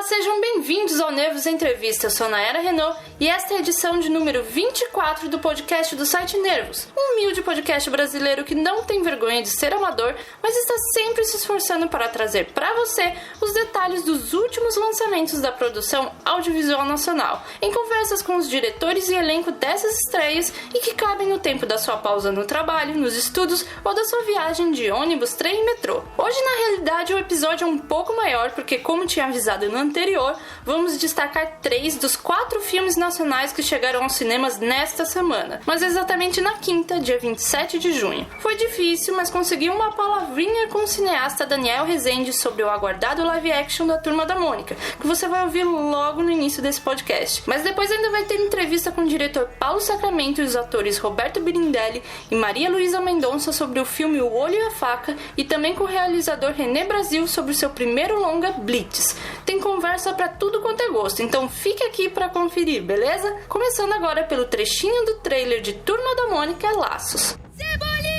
Sejam bem-vindos ao Nervos Entrevista. Eu sou Nayara Renault e esta é a edição de número 24 do podcast do site Nervos, um humilde podcast brasileiro que não tem vergonha de ser amador, mas está sempre se esforçando para trazer para você os detalhes dos últimos lançamentos da produção audiovisual nacional, em conversas com os diretores e elenco dessas estreias e que cabem no tempo da sua pausa no trabalho, nos estudos ou da sua viagem de ônibus, trem e metrô. Hoje, na realidade, o episódio é um pouco maior porque, como tinha avisado no anterior, vamos destacar 3 dos 4 filmes nacionais que chegaram aos cinemas nesta semana, mas exatamente na quinta, dia 27 de junho. Foi difícil, mas consegui uma palavrinha com o cineasta Daniel Rezende sobre o aguardado live action da Turma da Mônica, que você vai ouvir logo no início desse podcast. Mas depois ainda vai ter entrevista com o diretor Paulo Sacramento e os atores Roberto Birindelli e Maria Luísa Mendonça sobre o filme O Olho e a Faca, e também com o realizador René Brasil sobre o seu primeiro longa, Blitz. Tem conversa pra tudo quanto é gosto, então fique aqui pra conferir, beleza? Começando agora pelo trechinho do trailer de Turma da Mônica Laços. Cebolinha!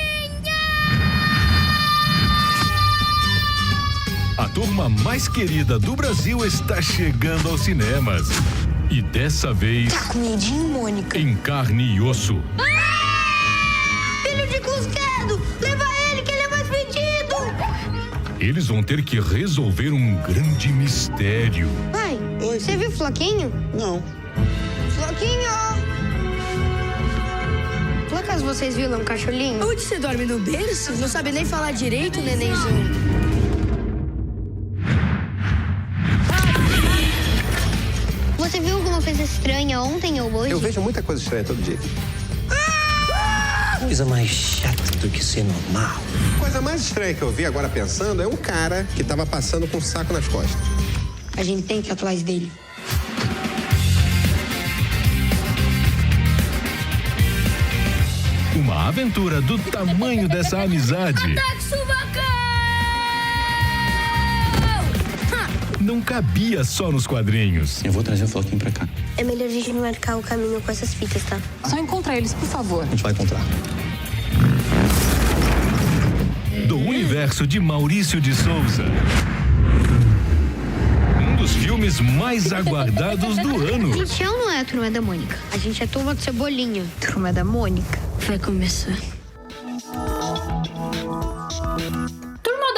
A turma mais querida do Brasil está chegando aos cinemas. E dessa vez... Tá com medinho, Mônica? Em carne e osso. Filho de Cusquedo! Leva ele, que ele é mais fedido! Eles vão ter que resolver um grande mistério. Pai, Oi, você viu o Floquinho? Não. Floquinho! Por acaso vocês viram um cacholinho? Onde você dorme, no berço? Não sabe nem falar direito, nenenzinho. Você viu alguma coisa estranha ontem ou hoje? Eu vejo muita coisa estranha todo dia. Coisa mais chata do que ser normal. A coisa mais estranha que eu vi agora pensando é um cara que tava passando com um saco nas costas. A gente tem que ir atrás dele. Uma aventura do tamanho dessa amizade. Não cabia só nos quadrinhos. Eu vou trazer o Floquinho pra cá. É melhor a gente marcar o caminho com essas fitas, tá? Só encontra eles, por favor. A gente vai encontrar. Do universo de Maurício de Souza. Um dos filmes mais aguardados do ano. A gente não é a Turma da Mônica. A gente é a Turma do Cebolinha. Turma da Mônica. Vai começar.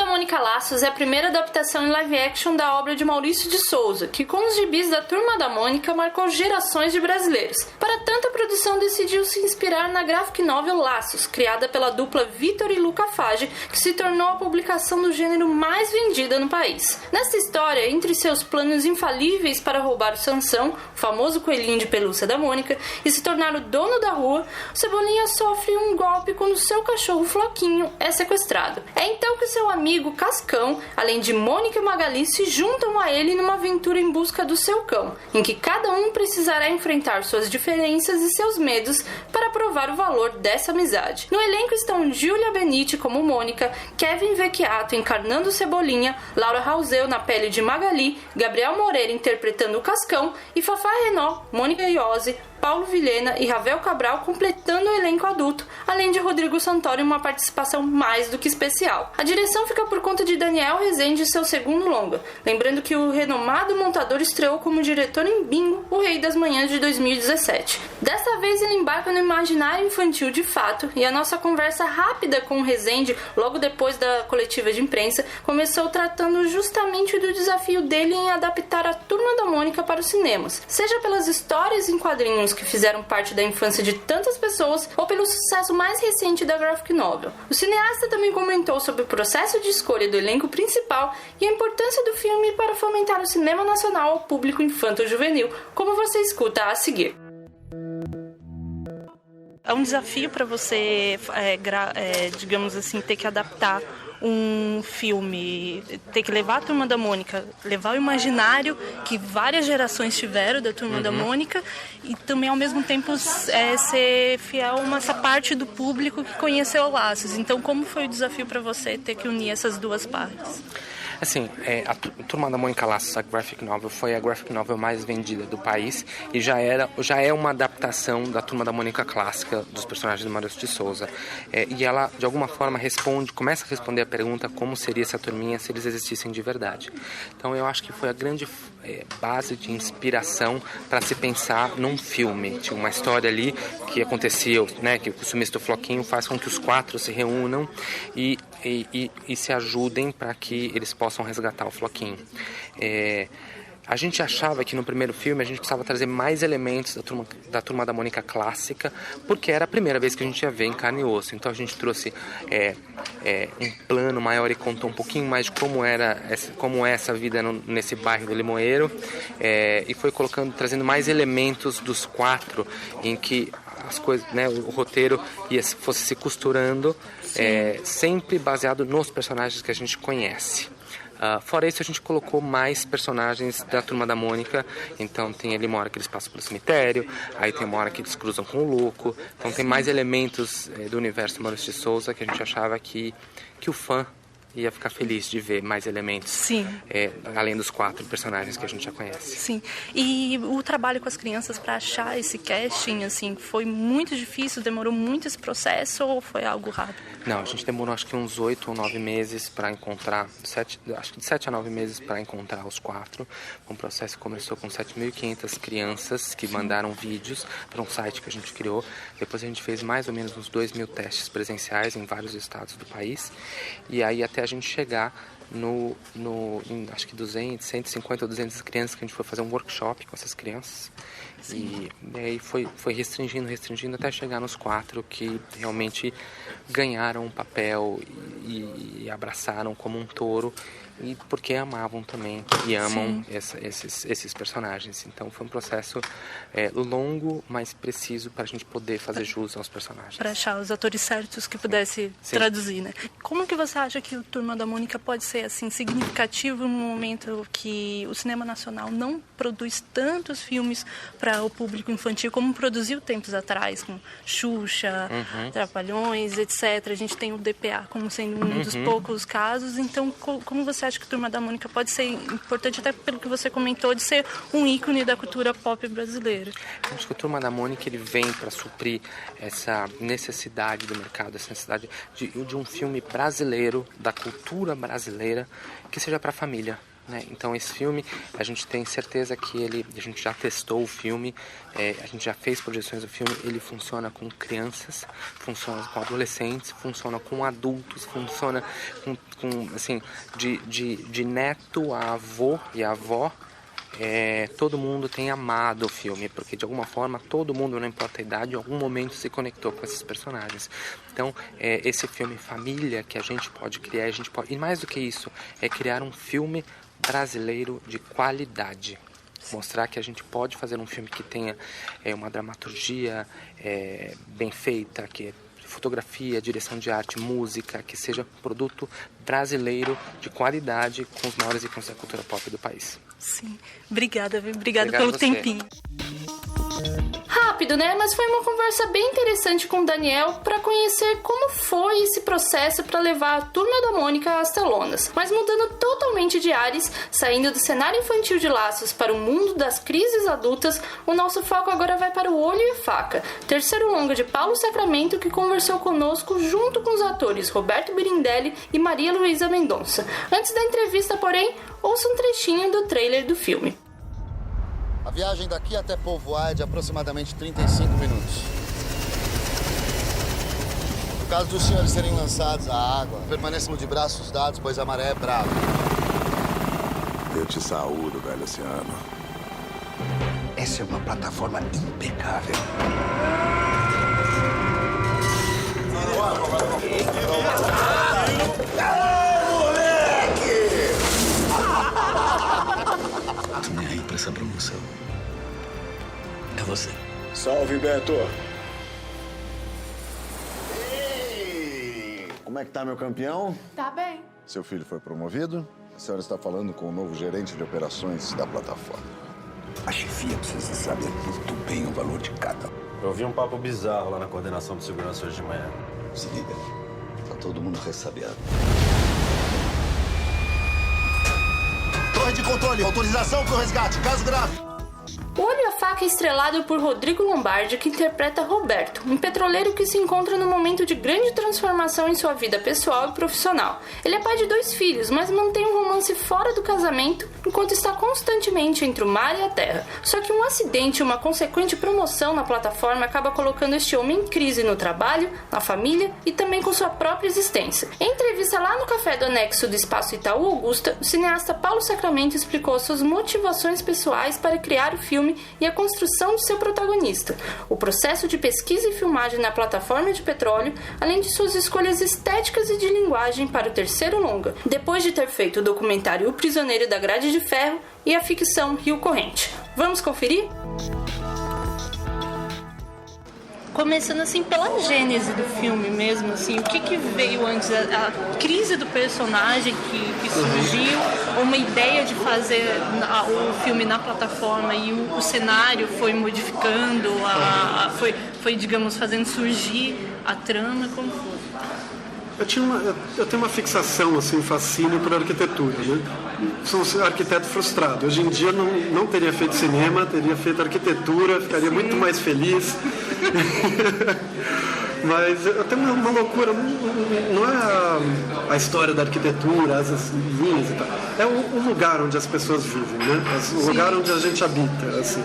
Mônica Laços é a primeira adaptação em live action da obra de Maurício de Souza, que com os gibis da Turma da Mônica marcou gerações de brasileiros. Para tanto, a produção decidiu se inspirar na graphic novel Laços, criada pela dupla Vitor e Luca Fage, que se tornou a publicação do gênero mais vendida no país. Nessa história, entre seus planos infalíveis para roubar o Sansão, o famoso coelhinho de pelúcia da Mônica, e se tornar o dono da rua, o Cebolinha sofre um golpe quando seu cachorro Floquinho é sequestrado. É então que seu amigo Cascão, além de Mônica e Magali, se juntam a ele numa aventura em busca do seu cão, em que cada um precisará enfrentar suas diferenças e seus medos para provar o valor dessa amizade. No elenco estão Giulia Benitti como Mônica, Kevin Vecchiato encarnando Cebolinha, Laura Rausel na pele de Magali, Gabriel Moreira interpretando o Cascão e Fafá Renault, Mônica Iose, Paulo Vilhena e Ravel Cabral completando o elenco adulto, além de Rodrigo Santoro em uma participação mais do que especial. A direção fica por conta de Daniel Rezende e seu segundo longa, lembrando que o renomado montador estreou como diretor em Bingo, O Rei das Manhãs de 2017. Desta vez ele embarca no imaginário infantil de fato, e a nossa conversa rápida com o Rezende, logo depois da coletiva de imprensa, começou tratando justamente do desafio dele em adaptar a Turma da Mônica para os cinemas, seja pelas histórias em quadrinhos que fizeram parte da infância de tantas pessoas ou pelo sucesso mais recente da graphic novel. O cineasta também comentou sobre o processo de escolha do elenco principal e a importância do filme para fomentar o cinema nacional ao público infanto-juvenil, como você escuta a seguir. É um desafio para você, digamos assim, ter que adaptar um filme, ter que levar a Turma da Mônica, levar o imaginário que várias gerações tiveram da Turma da Mônica e também ao mesmo tempo ser fiel a essa parte do público que conheceu Laços. Então, como foi o desafio para você ter que unir essas duas partes? Assim, a Turma da Mônica Laços, a graphic novel, foi a graphic novel mais vendida do país e já é uma adaptação da Turma da Mônica clássica dos personagens do Maurício de Souza. E ela, de alguma forma, começa a responder a pergunta como seria essa turminha se eles existissem de verdade. Então eu acho que foi a grande base de inspiração para se pensar num filme. Tinha uma história ali que acontecia, né, que o sumiço do Floquinho faz com que os 4 se reúnam e se ajudem para que eles possam resgatar o Floquinho. A gente achava que no primeiro filme a gente precisava trazer mais elementos da Turma da Mônica clássica, porque era a primeira vez que a gente ia ver em carne e osso. Então a gente trouxe um plano maior e contou um pouquinho mais de como é essa vida nesse bairro do Limoeiro, e foi trazendo mais elementos dos 4 em que as coisas, né, o roteiro fosse se costurando, sempre baseado nos personagens que a gente conhece. Fora isso, a gente colocou mais personagens da Turma da Mônica. Então tem ali uma hora que eles passam pelo cemitério, aí tem uma hora que eles cruzam com o Louco. Então tem mais elementos do universo Maurício de Souza que a gente achava que o fã ia ficar feliz de ver mais elementos. Sim. Além dos 4 personagens que a gente já conhece. Sim. E o trabalho com as crianças para achar esse casting, assim, foi muito difícil? Demorou muito esse processo ou foi algo rápido? Não, a gente demorou acho que uns 8 ou 9 meses para encontrar, acho que de 7 a 9 meses para encontrar os 4. Um processo que começou com 7.500 crianças que mandaram vídeos para um site que a gente criou. Depois a gente fez mais ou menos uns 2.000 testes presenciais em vários estados do país. E aí até a gente chegar em, acho que 150 ou 200 crianças, que a gente foi fazer um workshop com essas crianças. Sim. E aí foi restringindo até chegar nos 4 que realmente ganharam um papel e abraçaram como um touro, e porque amavam também e amam esses personagens. Então foi um processo longo, mas preciso para a gente poder fazer jus aos personagens. Para achar os atores certos que pudesse traduzir, né? Como que você acha que o Turma da Mônica pode ser assim significativo no momento que o cinema nacional não produz tantos filmes para o público infantil como produziu tempos atrás, com Xuxa, Trapalhões, etc. A gente tem o DPA como sendo um dos poucos casos. Então, como você acha que o Turma da Mônica pode ser importante, até pelo que você comentou, de ser um ícone da cultura pop brasileira? Eu acho que o Turma da Mônica ele vem para suprir essa necessidade do mercado, essa necessidade de um filme brasileiro, da cultura brasileira, que seja para a família. Então esse filme, a gente tem certeza que a gente já testou o filme, a gente já fez projeções do filme, ele funciona com crianças, funciona com adolescentes, funciona com adultos, funciona com assim, de neto a avô e a avó. Todo mundo tem amado o filme, porque de alguma forma todo mundo, não importa a idade, em algum momento se conectou com esses personagens. Então esse filme família que a gente pode criar, e mais do que isso, é criar um filme brasileiro de qualidade. Mostrar que a gente pode fazer um filme que tenha uma dramaturgia bem feita, que fotografia, direção de arte, música, que seja produto brasileiro de qualidade, com os maiores ícones da cultura pop do país. Sim. Obrigada pelo tempinho. Rápido, né? Mas foi uma conversa bem interessante com o Daniel para conhecer como foi esse processo para levar a Turma da Mônica às telonas. Mas mudando totalmente de ares, saindo do cenário infantil de Laços para o mundo das crises adultas, o nosso foco agora vai para o Olho e Faca, terceiro longa de Paulo Sacramento, que conversou conosco junto com os atores Roberto Birindelli e Maria Luísa Mendonça. Antes da entrevista, porém, ouça um trechinho do trailer do filme. A viagem daqui até Povoar é de aproximadamente 35 minutos. No caso dos senhores serem lançados à água, permaneçam de braços dados, pois a maré é brava. Eu te saúdo, velho oceano. Essa é uma plataforma impecável. Tô nem aí pra essa promoção. É você. Salve, Beto. Como é que tá, meu campeão? Tá bem. Seu filho foi promovido? A senhora está falando com o novo gerente de operações da plataforma. A chefia precisa saber muito bem o valor de cada um. Eu ouvi um papo bizarro lá na coordenação de segurança hoje de manhã. Se liga, tá todo mundo ressabiado. de controle, autorização para o resgate, caso grave. O Olho e a Faca é estrelado por Rodrigo Lombardi, que interpreta Roberto, um petroleiro que se encontra num momento de grande transformação em sua vida pessoal e profissional. Ele é pai de 2 filhos, mas mantém um romance fora do casamento, enquanto está constantemente entre o mar e a terra. Só que um acidente e uma consequente promoção na plataforma acaba colocando este homem em crise no trabalho, na família e também com sua própria existência. Em entrevista lá no Café do Anexo do Espaço Itaú Augusta, o cineasta Paulo Sacramento explicou suas motivações pessoais para criar o filme e a construção de seu protagonista, o processo de pesquisa e filmagem na plataforma de petróleo, além de suas escolhas estéticas e de linguagem para o terceiro longa, depois de ter feito o documentário O Prisioneiro da Grade de Ferro e a ficção Rio Corrente. Vamos conferir? Começando assim pela gênese do filme mesmo, assim, o que veio antes? A crise do personagem que surgiu, uma ideia de fazer o filme na plataforma e o cenário foi modificando, foi, digamos, fazendo surgir a trama, como foi? Eu tenho uma fixação, assim, fascínio por arquitetura, né? Sou um arquiteto frustrado. Hoje em dia não teria feito cinema, teria feito arquitetura, ficaria muito mais feliz. Mas eu tenho uma loucura, não é a história da arquitetura, as linhas e tal. É o lugar onde as pessoas vivem, né? O lugar onde a gente habita, assim.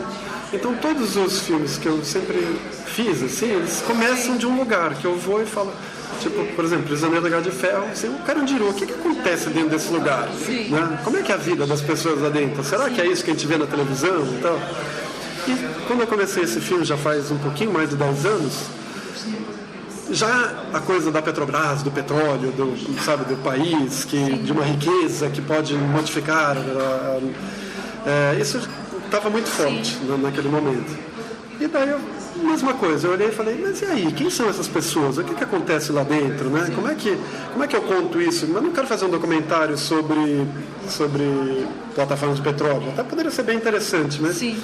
Então todos os filmes que eu sempre fiz, assim, eles começam de um lugar que eu vou e falo... Tipo, por exemplo, Prisioneiro da Grade de Ferro, assim, o Carandiru, o que acontece dentro desse lugar? Né? Como é que é a vida das pessoas lá dentro? Será que é isso que a gente vê na televisão e tal? E quando eu comecei esse filme, já faz um pouquinho mais de 10 anos, já a coisa da Petrobras, do petróleo, do país, de uma riqueza que pode modificar, isso estava muito forte naquele momento. E daí mesma coisa, eu olhei e falei, mas e aí, quem são essas pessoas? O que acontece lá dentro, né? Como é que eu conto isso? Mas não quero fazer um documentário sobre plataformas de petróleo, até poderia ser bem interessante, mas eu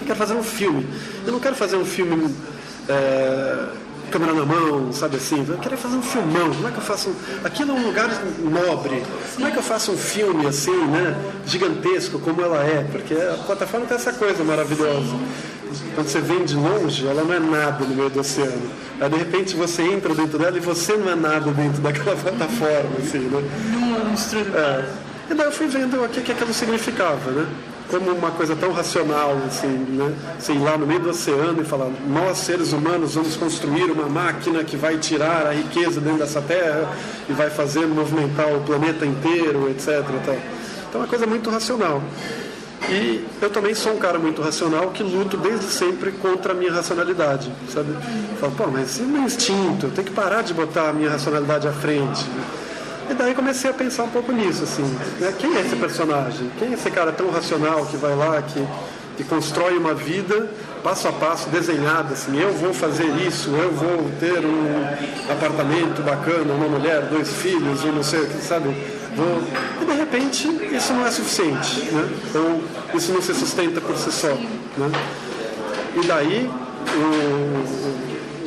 quero fazer um filme. Eu não quero fazer um filme câmera na mão, sabe assim? Eu quero fazer um filmão. Como é que eu faço? Aquilo é um lugar nobre. Como é que eu faço um filme assim, né? Gigantesco como ela é? Porque a plataforma tem essa coisa maravilhosa. Quando você vem de longe, ela não é nada no meio do oceano. Aí, de repente, você entra dentro dela e você não é nada dentro daquela plataforma, assim, né? Monstro. E daí eu fui vendo o que aquilo significava, né? Como uma coisa tão racional, assim, né? Você ir lá no meio do oceano e falar, nós, seres humanos, vamos construir uma máquina que vai tirar a riqueza dentro dessa terra e vai fazer movimentar o planeta inteiro, etc. Então, é uma coisa muito racional. E eu também sou um cara muito racional que luto desde sempre contra a minha racionalidade, sabe? Eu falo, pô, mas e o meu instinto? Eu tenho que parar de botar a minha racionalidade à frente. E daí comecei a pensar um pouco nisso, assim, né? Quem é esse personagem? Quem é esse cara tão racional que vai lá, que constrói uma vida passo a passo, desenhada, assim, eu vou fazer isso, eu vou ter um apartamento bacana, uma mulher, 2 filhos, ou não sei o que, sabe? E de repente isso não é suficiente, né? Então isso não se sustenta por si só, né? E daí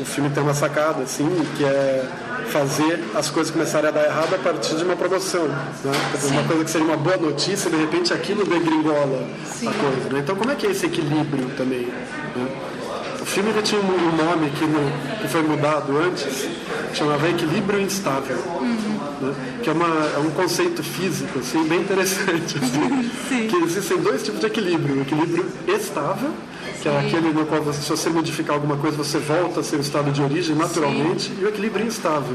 o filme tem uma sacada, assim, que é fazer as coisas começarem a dar errado a partir de uma promoção, né? Uma coisa que seria uma boa notícia, de repente aquilo degringola a coisa, né? Então como é que é esse equilíbrio também, né? O filme ele tinha um nome que foi mudado antes, chamava Equilíbrio Instável, né? Que é um conceito físico, assim, bem interessante, assim, que existem 2 tipos de equilíbrio: o equilíbrio estável, que é aquele no qual se você modificar alguma coisa você volta a seu estado de origem naturalmente, e o equilíbrio instável,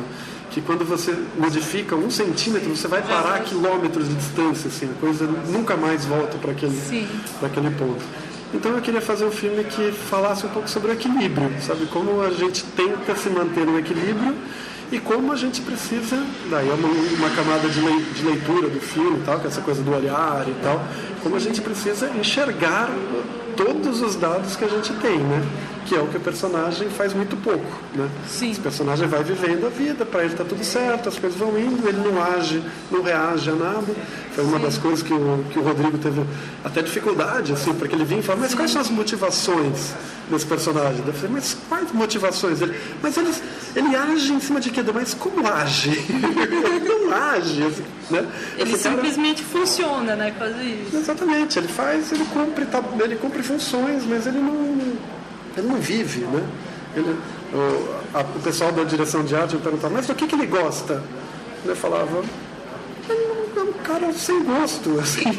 que quando você modifica 1 centímetro você vai parar a quilômetros de distância, assim, a coisa nunca mais volta para aquele ponto. Então eu queria fazer um filme que falasse um pouco sobre o equilíbrio, sabe? Como a gente tenta se manter no equilíbrio e como a gente precisa, daí é uma camada de leitura do filme, tal, que é essa coisa do olhar e tal, como a gente precisa enxergar todos os dados que a gente tem, né? que é o que o personagem faz muito pouco, né? Sim. Esse personagem vai vivendo a vida, para ele tá tudo certo, as coisas vão indo, ele não age, não reage a nada. Foi uma das coisas que o Rodrigo teve até dificuldade, assim, porque ele vinha e falava, mas quais são as motivações desse personagem? Eu falei, mas quais motivações? Mas ele age em cima de quê? Mas como age? Ele não age, assim, né? Ele simplesmente funciona, né? Quase isso. Exatamente, ele cumpre funções, mas ele não vive, né? O pessoal da direção de arte me perguntava, mas do que ele gosta? Eu falava, ele é um cara sem gosto, assim,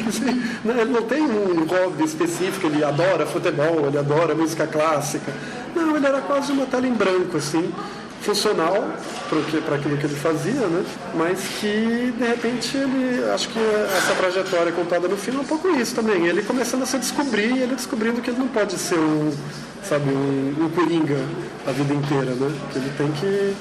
ele não tem um hobby específico, ele adora futebol, ele adora música clássica. Não, ele era quase uma tela em branco, assim, funcional para aquilo que ele fazia, né? Mas que, de repente, acho que essa trajetória contada no filme é um pouco isso também. Ele começando a se descobrir, ele descobrindo que ele não pode ser um coringa a vida inteira, né? Que ele tem que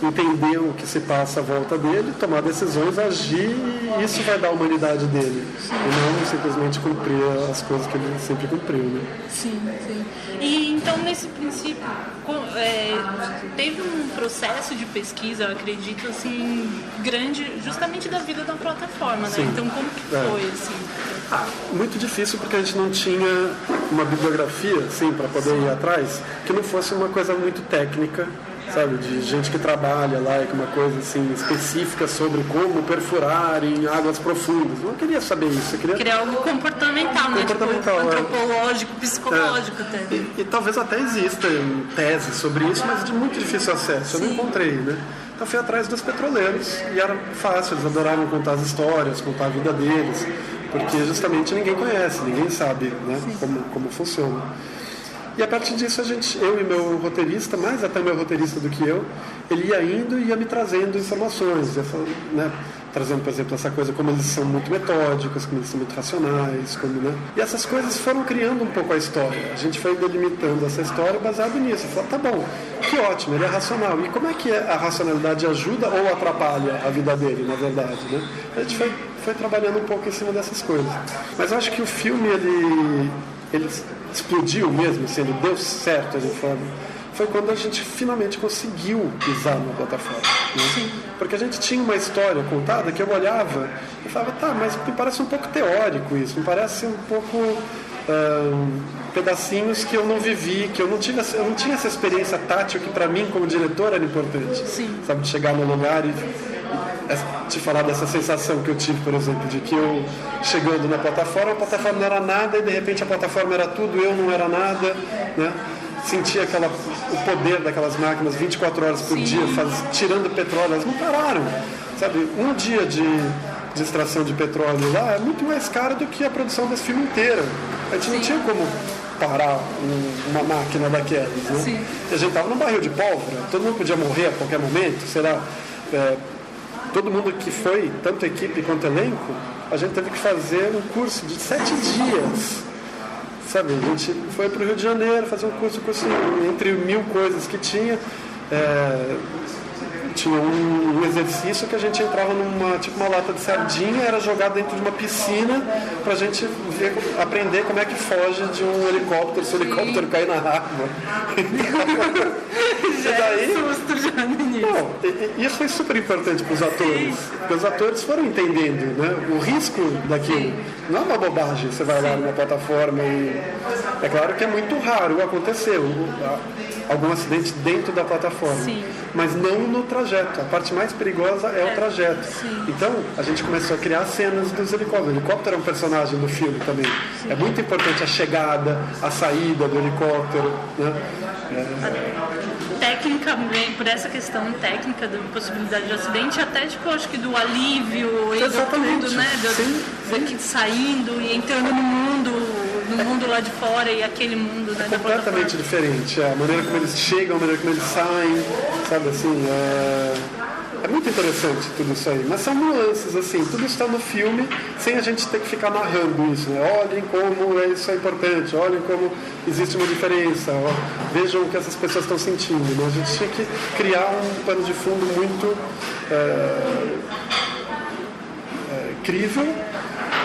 entender o que se passa à volta dele, tomar decisões, agir, e isso vai dar a humanidade dele. Sim. E não simplesmente cumprir as coisas que ele sempre cumpriu, né? Sim, sim. E então, nesse princípio, teve um processo de pesquisa, eu acredito, assim, grande, justamente da vida da plataforma, né? Sim. Então, como que foi, assim? Muito difícil, porque a gente não tinha uma bibliografia, assim, para poder ir atrás, que não fosse uma coisa muito técnica, sabe, de gente que trabalha lá e com uma coisa assim específica sobre como perfurar em águas profundas. Eu não queria saber isso. Eu queria algo comportamental, né? Tipo, antropológico, psicológico até. E talvez até exista tese sobre isso, mas de muito difícil acesso. Eu não encontrei, né? Então fui atrás dos petroleiros e era fácil, eles adoravam contar as histórias, contar a vida deles, porque justamente ninguém conhece, ninguém sabe, né, como funciona. E a partir disso, eu e meu roteirista, mais até meu roteirista do que eu, ele ia indo e ia me trazendo informações, né? Trazendo, por exemplo, essa coisa, como eles são muito metódicos, como eles são muito racionais, né? E essas coisas foram criando um pouco a história. A gente foi delimitando essa história baseado nisso. Falei, tá bom, que ótimo, ele é racional. E como é que a racionalidade ajuda ou atrapalha a vida dele, na verdade, né? A gente foi trabalhando um pouco em cima dessas coisas. Mas eu acho que o filme, ele explodiu mesmo, assim, ele deu certo, a gente fala, foi quando a gente finalmente conseguiu pisar na plataforma, né? Porque a gente tinha uma história contada que eu olhava e falava, tá, mas me parece um pouco teórico isso, me parece um pouco pedacinhos que eu não vivi, que eu não tinha essa experiência tátil que para mim como diretor era importante. Sim. Sabe, de chegar no lugar e te falar dessa sensação que eu tive, por exemplo, de que eu chegando na plataforma, a plataforma não era nada e de repente a plataforma era tudo, eu não era nada, né? Sentia o poder daquelas máquinas 24 horas por dia, tirando petróleo, elas não pararam, sabe? Um dia de extração de petróleo lá é muito mais caro do que a produção desse filme inteiro. A gente não tinha como parar uma máquina daquelas, né? E a gente estava num barril de pólvora, todo mundo podia morrer a qualquer momento, será? Todo mundo que foi, tanto equipe quanto elenco, a gente teve que fazer um curso de 7 dias. Sabe, a gente foi para o Rio de Janeiro fazer um curso entre 1000 coisas que tinha. Tinha um exercício que a gente entrava uma lata de sardinha, era jogado dentro de uma piscina pra gente aprender como é que foge de um helicóptero, se o helicóptero cair na água. Isso foi super importante para os atores, porque os atores foram entendendo, né, o risco daquilo. Não é uma bobagem, você vai lá numa plataforma e... É claro que é muito raro acontecer algum acidente dentro da plataforma, mas não no trajeto. A parte mais perigosa é o trajeto. Então, a gente começou a criar cenas dos helicópteros. O helicóptero é um personagem do filme também. É muito importante a chegada, a saída do helicóptero, né? Técnica, por essa questão técnica da possibilidade de acidente, até tipo, acho que do alívio e do tudo, né? Daqui saindo e entrando no mundo lá de fora e aquele mundo, né? É completamente diferente. A maneira como eles chegam, a maneira como eles saem, sabe assim, é muito interessante tudo isso aí. Mas são nuances, assim, tudo está no filme sem a gente ter que ficar narrando isso, né? Olhem como isso é importante, olhem como existe uma diferença, vejam o que essas pessoas estão sentindo, né? A gente tinha que criar um pano de fundo muito crível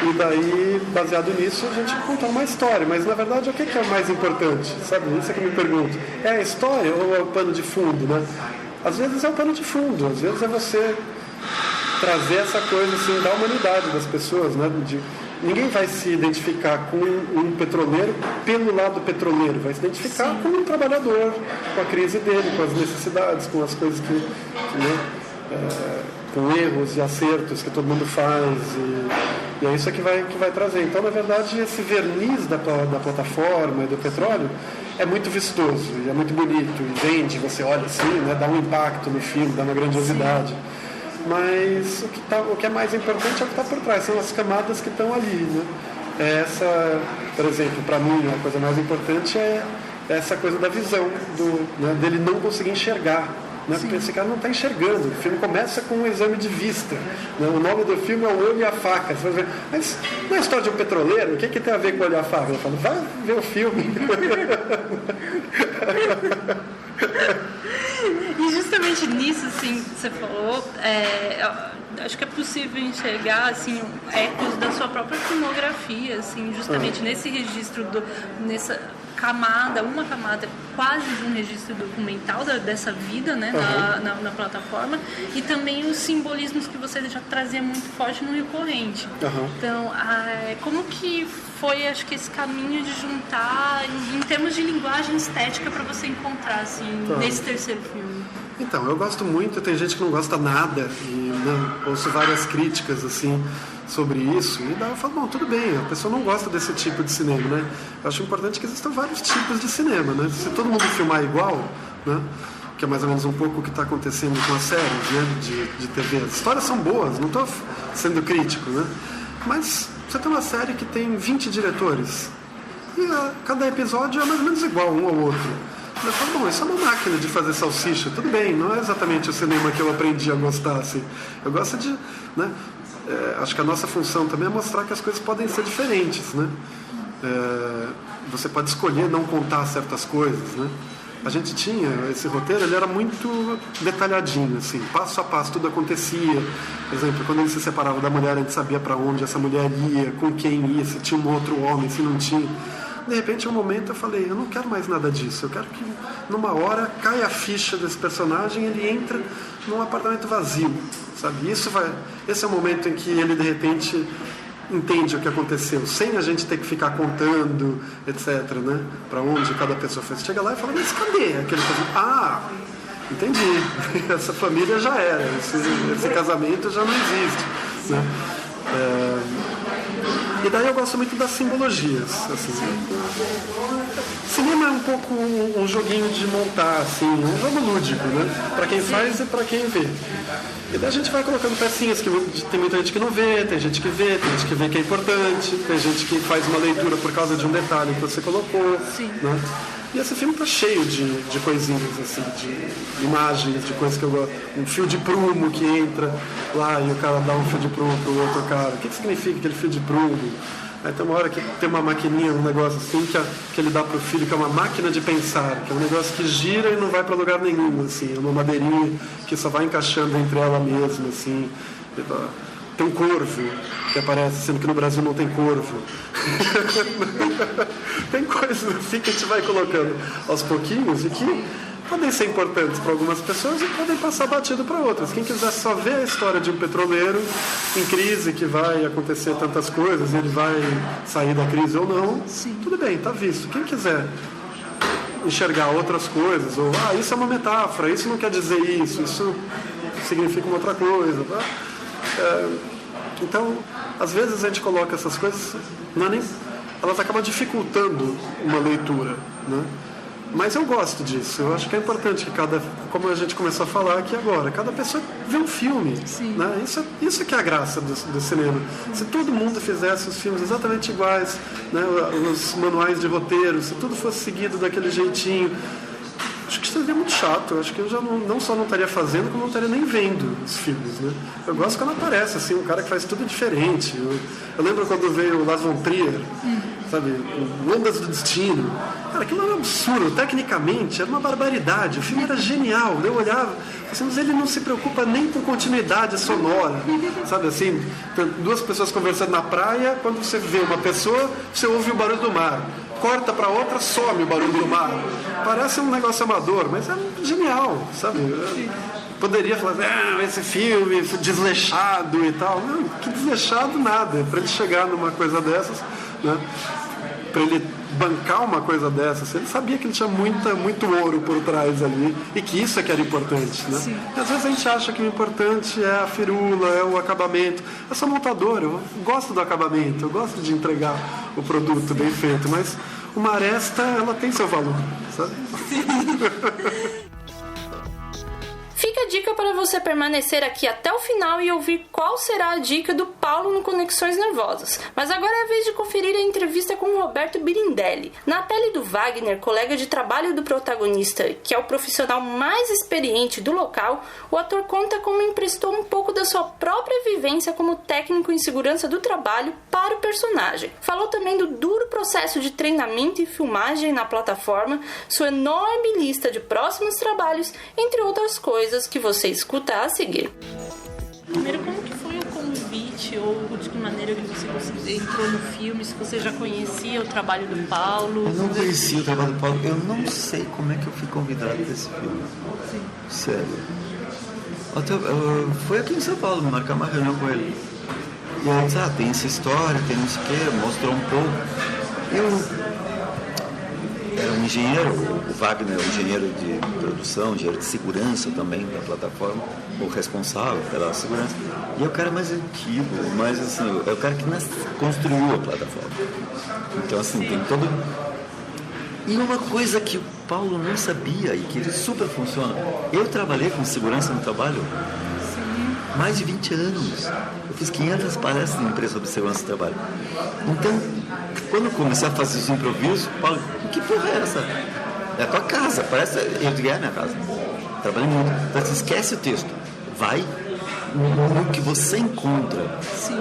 E daí, baseado nisso, a gente conta uma história. Mas, na verdade, o que é o mais importante? Sabe? Isso é que eu me pergunto. É a história ou é o pano de fundo, né? Às vezes é o pano de fundo, às vezes é você trazer essa coisa assim, da humanidade das pessoas, né? Ninguém vai se identificar com um petroleiro pelo lado petroleiro, vai se identificar com um trabalhador, com a crise dele, com as necessidades, com as coisas com erros e acertos que todo mundo faz, e é isso que vai trazer. Então, na verdade, esse verniz da plataforma e do petróleo é muito vistoso, e é muito bonito, e vende, você olha assim, né, dá um impacto no filme, dá uma grandiosidade. Mas o que é mais importante é o que está por trás, são as camadas que estão ali, né? Essa, por exemplo, para mim, a coisa mais importante é essa coisa da visão, dele não conseguir enxergar. Né? Porque esse cara não está enxergando. O filme começa com um exame de vista. Né? O nome do filme é O Olho e a Faca. Você vai ver, mas não é a história de um petroleiro? O que tem a ver com o olho e a faca? Eu falo, vai ver o filme. E justamente nisso, assim, você falou, acho que é possível enxergar, assim, ecos da sua própria filmografia, assim, justamente nesse registro, nessa camada, uma camada quase de um registro documental dessa vida, né, na plataforma, e também os simbolismos que você já trazia muito forte no recorrente. Então, como que foi, acho que, esse caminho de juntar, em termos de linguagem estética, para você encontrar, assim, nesse terceiro filme? Então, eu gosto muito, tem gente que não gosta nada, e ouço várias críticas, assim, sobre isso, e daí eu falo, bom, tudo bem, a pessoa não gosta desse tipo de cinema, né? Eu acho importante que existam vários tipos de cinema, né? Se todo mundo filmar igual, né? Que é mais ou menos um pouco o que está acontecendo com as séries, né? De TV. As histórias são boas, não estou sendo crítico, né? Mas você tem uma série que tem 20 diretores, e cada episódio é mais ou menos igual um ao outro. Eu falo, bom, isso é uma máquina de fazer salsicha, tudo bem, não é exatamente o cinema que eu aprendi a gostar, assim. Eu gosto de, né? Acho que a nossa função também é mostrar que as coisas podem ser diferentes, né? Você pode escolher não contar certas coisas, né? A gente tinha esse roteiro, ele era muito detalhadinho, assim, passo a passo tudo acontecia. Por exemplo, quando ele se separava da mulher, a gente sabia para onde essa mulher ia, com quem ia, se tinha um outro homem, se não tinha. De repente, um momento eu falei, eu não quero mais nada disso, eu quero que numa hora caia a ficha desse personagem e ele entra num apartamento vazio, sabe? Esse é o momento em que ele de repente entende o que aconteceu, sem a gente ter que ficar contando, etc, né? Para onde cada pessoa foi. Chega lá e fala, mas cadê aquele casamento? Entendi, essa família já era, esse casamento já não existe, né? E daí eu gosto muito das simbologias, assim. Cinema é um pouco um joguinho de montar, assim, um jogo lúdico, né? Para quem faz e para quem vê. E daí a gente vai colocando pecinhas que tem muita gente que não vê, tem gente que vê, tem gente que vê que é importante, tem gente que faz uma leitura por causa de um detalhe que você colocou, né? E esse filme tá cheio de coisinhas, assim, de imagens, de coisas que eu gosto. Um fio de prumo que entra lá e o cara dá um fio de prumo pro outro cara. O que significa aquele fio de prumo? Aí tem uma hora que tem uma maquininha, um negócio assim, que ele dá pro filho, que é uma máquina de pensar, que é um negócio que gira e não vai para lugar nenhum, assim. É uma madeirinha que só vai encaixando entre ela mesma, assim. Tem um corvo que aparece, sendo que no Brasil não tem corvo. Tem coisas assim que a gente vai colocando aos pouquinhos e que podem ser importantes para algumas pessoas e podem passar batido para outras. Quem quiser só ver a história de um petroleiro em crise, que vai acontecer tantas coisas, ele vai sair da crise ou não, tudo bem, está visto. Quem quiser enxergar outras coisas, ou isso é uma metáfora, isso não quer dizer isso significa uma outra coisa, tá? Então, às vezes a gente coloca essas coisas, elas acabam dificultando uma leitura, né? Mas eu gosto disso, eu acho que é importante que como a gente começou a falar aqui agora, cada pessoa vê um filme, né? Isso que é a graça do cinema. Se todo mundo fizesse os filmes exatamente iguais, né? Os manuais de roteiro, se tudo fosse seguido daquele jeitinho, acho que seria muito chato. Eu acho que eu já não só não estaria fazendo, como não estaria nem vendo os filmes, né? Eu gosto quando aparece assim, um cara que faz tudo diferente. Eu lembro quando veio o Lars von Trier, sabe? Ondas do Destino. Cara, aquilo era um absurdo. Tecnicamente, era uma barbaridade. O filme era genial. Eu olhava, assim, mas ele não se preocupa nem com continuidade sonora. Sabe assim? Duas pessoas conversando na praia, quando você vê uma pessoa, você ouve o barulho do mar. Corta para outra, some o barulho do mar. Parece um negócio amador, mas é genial, sabe? Poderia falar, esse filme desleixado e tal. Não, que desleixado nada. Para ele chegar numa coisa dessas, né? Para ele bancar uma coisa dessas, ele sabia que ele tinha muito ouro por trás ali e que isso é que era importante, né? E às vezes a gente acha que o importante é a firula, é o acabamento. Eu sou montador, eu gosto do acabamento, eu gosto de entregar o produto bem feito, mas uma aresta, ela tem seu valor, sabe? Fica a dica para você permanecer aqui até o final e ouvir qual será a dica do Paulo no Conexões Nervosas. Mas agora é a vez de conferir a entrevista com o Roberto Birindelli. Na pele do Wagner, colega de trabalho do protagonista, que é o profissional mais experiente do local, o ator conta como emprestou um pouco da sua própria vivência como técnico em segurança do trabalho para o personagem. Falou também do duro processo de treinamento e filmagem na plataforma, sua enorme lista de próximos trabalhos, entre outras coisas que você escuta a seguir. Primeiro, como que foi o convite ou de que maneira que você entrou no filme? Se você já conhecia o trabalho do Paulo? Eu não conhecia o trabalho do Paulo. Eu não sei como é que eu fui convidado desse filme. Sim. Sério. Foi aqui em São Paulo, me marcar uma reunião com ele. E eu disse, tem essa história, tem não sei o quê, mostrou um pouco. Eu era um engenheiro, o Wagner é um engenheiro de produção, engenheiro de segurança também da plataforma, o responsável pela segurança. E é o cara mais antigo, mais assim, é o cara que construiu a plataforma. Então assim, tem todo... E uma coisa que o Paulo não sabia e que ele super funciona. Eu trabalhei com segurança no trabalho mais de 20 anos. Eu fiz 500 palestras na empresa sobre segurança do trabalho. Então, quando eu comecei a fazer os improvisos, Paulo, que porra é essa? É a tua casa, parece... Eu digo, é a minha casa. Trabalhei muito. Então, você esquece o texto. Vai no que você encontra. Sim.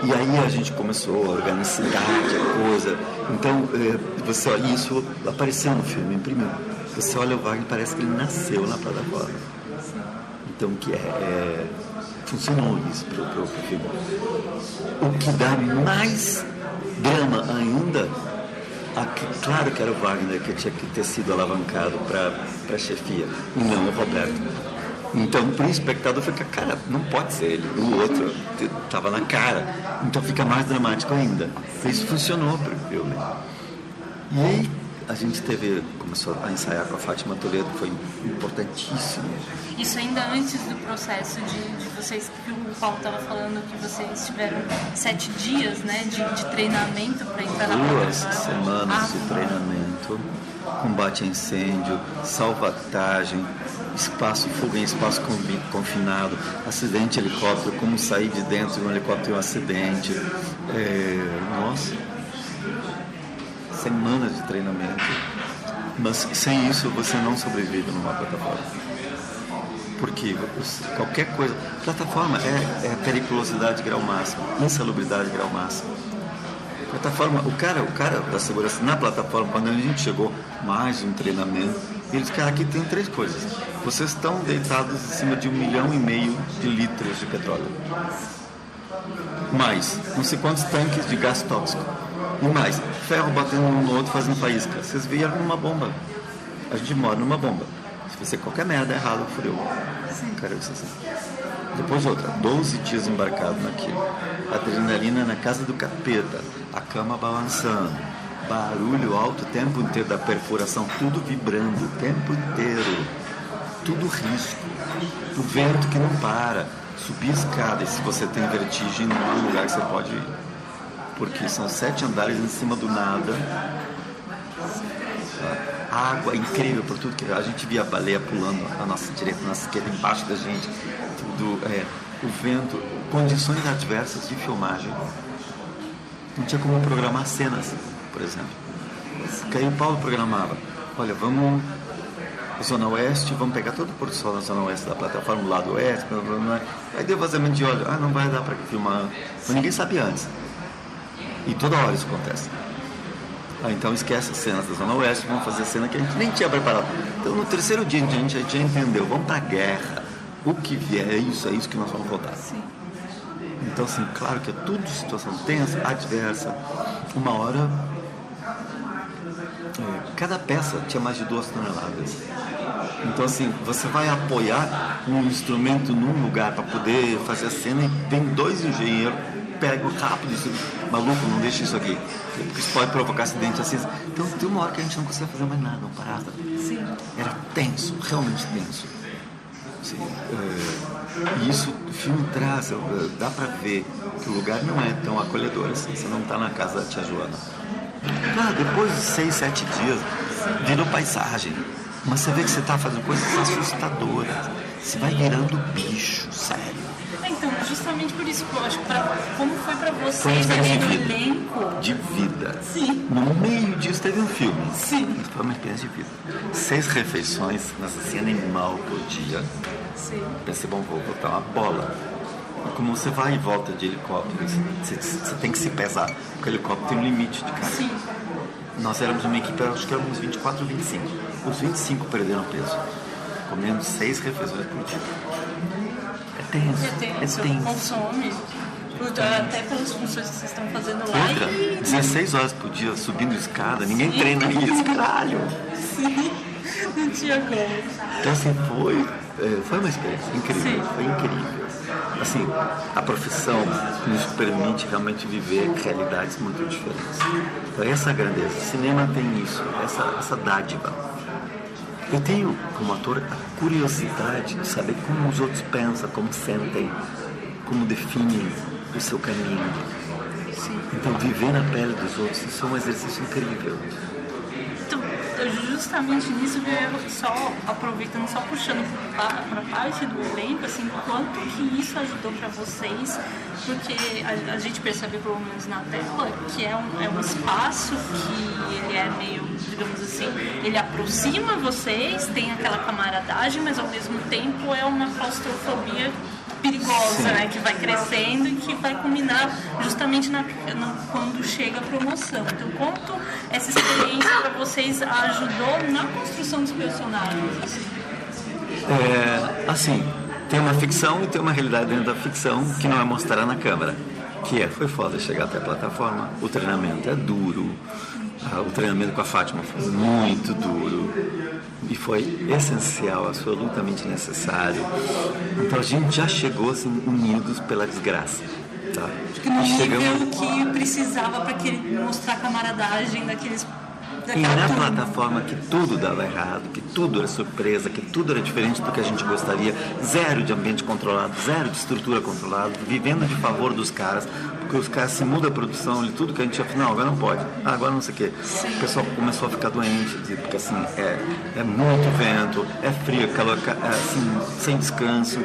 E aí a gente começou a organicidade, a coisa. Então, você olha, isso apareceu no filme, imprimiu. Você olha o Wagner, parece que ele nasceu na plataforma. Então, que funcionou isso para o filme. O que dá mais drama ainda, claro que era o Wagner que tinha que ter sido alavancado para a chefia, e não o Roberto. Então, para o espectador fica, cara, não pode ser ele. O outro estava na cara. Então fica mais dramático ainda. Isso funcionou para o filme. E aí a gente começou a ensaiar com a Fátima Toledo, foi importantíssimo. Isso ainda antes do processo de vocês, que o Paulo estava falando que vocês tiveram 7 dias, né, de treinamento para entrar na plataforma. 2 semanas de treinamento, combate a incêndio, salvatagem, fuga em espaço confinado, acidente de helicóptero, como sair de dentro de um helicóptero em um acidente. Nossa, semanas de treinamento. Mas sem isso você não sobrevive numa plataforma. Porque qualquer coisa... Plataforma é periculosidade grau máximo, insalubridade grau máximo. Plataforma, o cara da segurança na plataforma, quando a gente chegou, mais um treinamento, ele disse, cara, aqui tem 3 coisas. Vocês estão deitados em cima de 1,5 milhão de litros de petróleo. Mais, não sei quantos tanques de gás tóxico. E mais, ferro batendo um no outro fazendo faísca. Vocês vieram numa bomba. A gente mora numa bomba. Se você qualquer merda errado, fureu. Cara, eu disse assim. Depois outra, 12 dias embarcado naquilo. Adrenalina na casa do capeta. A cama balançando. Barulho alto o tempo inteiro da perfuração. Tudo vibrando o tempo inteiro. Tudo risco. O vento que não para. Subir escada. E se você tem vertigem, não há lugar que você pode ir. Porque são 7 andares em cima do nada. Água incrível por tudo que a gente via a baleia pulando à nossa direita, à nossa esquerda, embaixo da gente. Tudo, o vento, condições adversas de filmagem. Não tinha como programar cenas, por exemplo. Porque aí o Paulo programava. Olha, vamos Zona Oeste, vamos pegar todo o pôr do sol na Zona Oeste da plataforma, do lado Oeste. Blá, blá, blá. Aí deu vazamento de óleo. Não vai dar para filmar. Mas ninguém sabia antes. E toda hora isso acontece. Então esquece as cenas da Zona Oeste, vamos fazer a cena que a gente nem tinha preparado. Então no terceiro dia a gente já entendeu, vamos pra guerra, o que vier é isso que nós vamos rodar. Sim. Então assim, claro que é tudo situação tensa, adversa. Uma hora, cada peça tinha mais de 2 toneladas. Então assim, você vai apoiar um instrumento num lugar para poder fazer a cena e tem 2 engenheiros, pegam rápido isso, maluco, não deixa isso aqui, porque isso pode provocar acidente assim. Então tem uma hora que a gente não conseguia fazer mais nada, não parava. Sim. Era tenso, realmente tenso. Assim, e isso o filme traz, dá para ver que o lugar não é tão acolhedor assim, você não está na casa da tia Joana. Claro, depois de 6, 7 dias, virou paisagem. Mas você vê que você está fazendo coisas assustadoras. Você vai virando bicho, sério. Então, justamente por isso, eu acho que como foi para vocês Foi uma experiência aquele elenco de vida. Sim. No meio disso teve um filme. Sim. Foi uma experiência de vida. 6 refeições nessa cena animal por dia. Sim. Pensei, bom, vou botar uma bola. E como você vai e volta de helicóptero, você tem que se pesar, porque o helicóptero tem um limite de carga. Sim. Nós éramos uma equipe, acho que éramos 24 ou 25. Os 25 perderam peso, comendo 6 refeições por dia. É tenso. Consome. Até pelas funções que vocês estão fazendo lá. Outra, 16 horas por dia subindo escada, ninguém treina isso, caralho. Sim, não tinha como. Então assim, foi uma experiência incrível. Sim. Foi incrível. Assim, a profissão nos permite realmente viver realidades muito diferentes. Então essa grandeza, o cinema tem isso, essa dádiva. Eu tenho, como ator, a curiosidade de saber como os outros pensam, como sentem, como definem o seu caminho. Sim. Então viver na pele dos outros, isso é um exercício incrível. Então, justamente nisso, eu só aproveitando, só puxando para parte do elenco, assim, quanto que isso ajudou para vocês, porque a gente percebe, pelo menos na tela, que é um espaço que ele é meio, digamos assim, ele aproxima vocês, tem aquela camaradagem, mas ao mesmo tempo é uma claustrofobia perigosa, né, que vai crescendo e que vai culminar justamente quando chega a promoção. Então, quanto essa experiência para vocês ajudou na construção dos personagens? Assim, tem uma ficção e tem uma realidade dentro da ficção que não é mostrada na câmera. Foi foda chegar até a plataforma. O treinamento é duro. O treinamento com a Fátima foi muito duro. E foi essencial, absolutamente necessário. Então a gente já chegou assim, unidos pela desgraça. Tá? Acho que no nível que precisava para mostrar a camaradagem daqueles... E na plataforma que tudo dava errado, que tudo era surpresa, que tudo era diferente do que a gente gostaria, 0 de ambiente controlado, 0 de estrutura controlada, vivendo de favor dos caras, porque os caras se mudam a produção, e tudo que a gente ia não, agora não pode, agora não sei o quê. O pessoal começou a ficar doente, porque assim, é muito vento, é frio, calor, assim, sem descanso.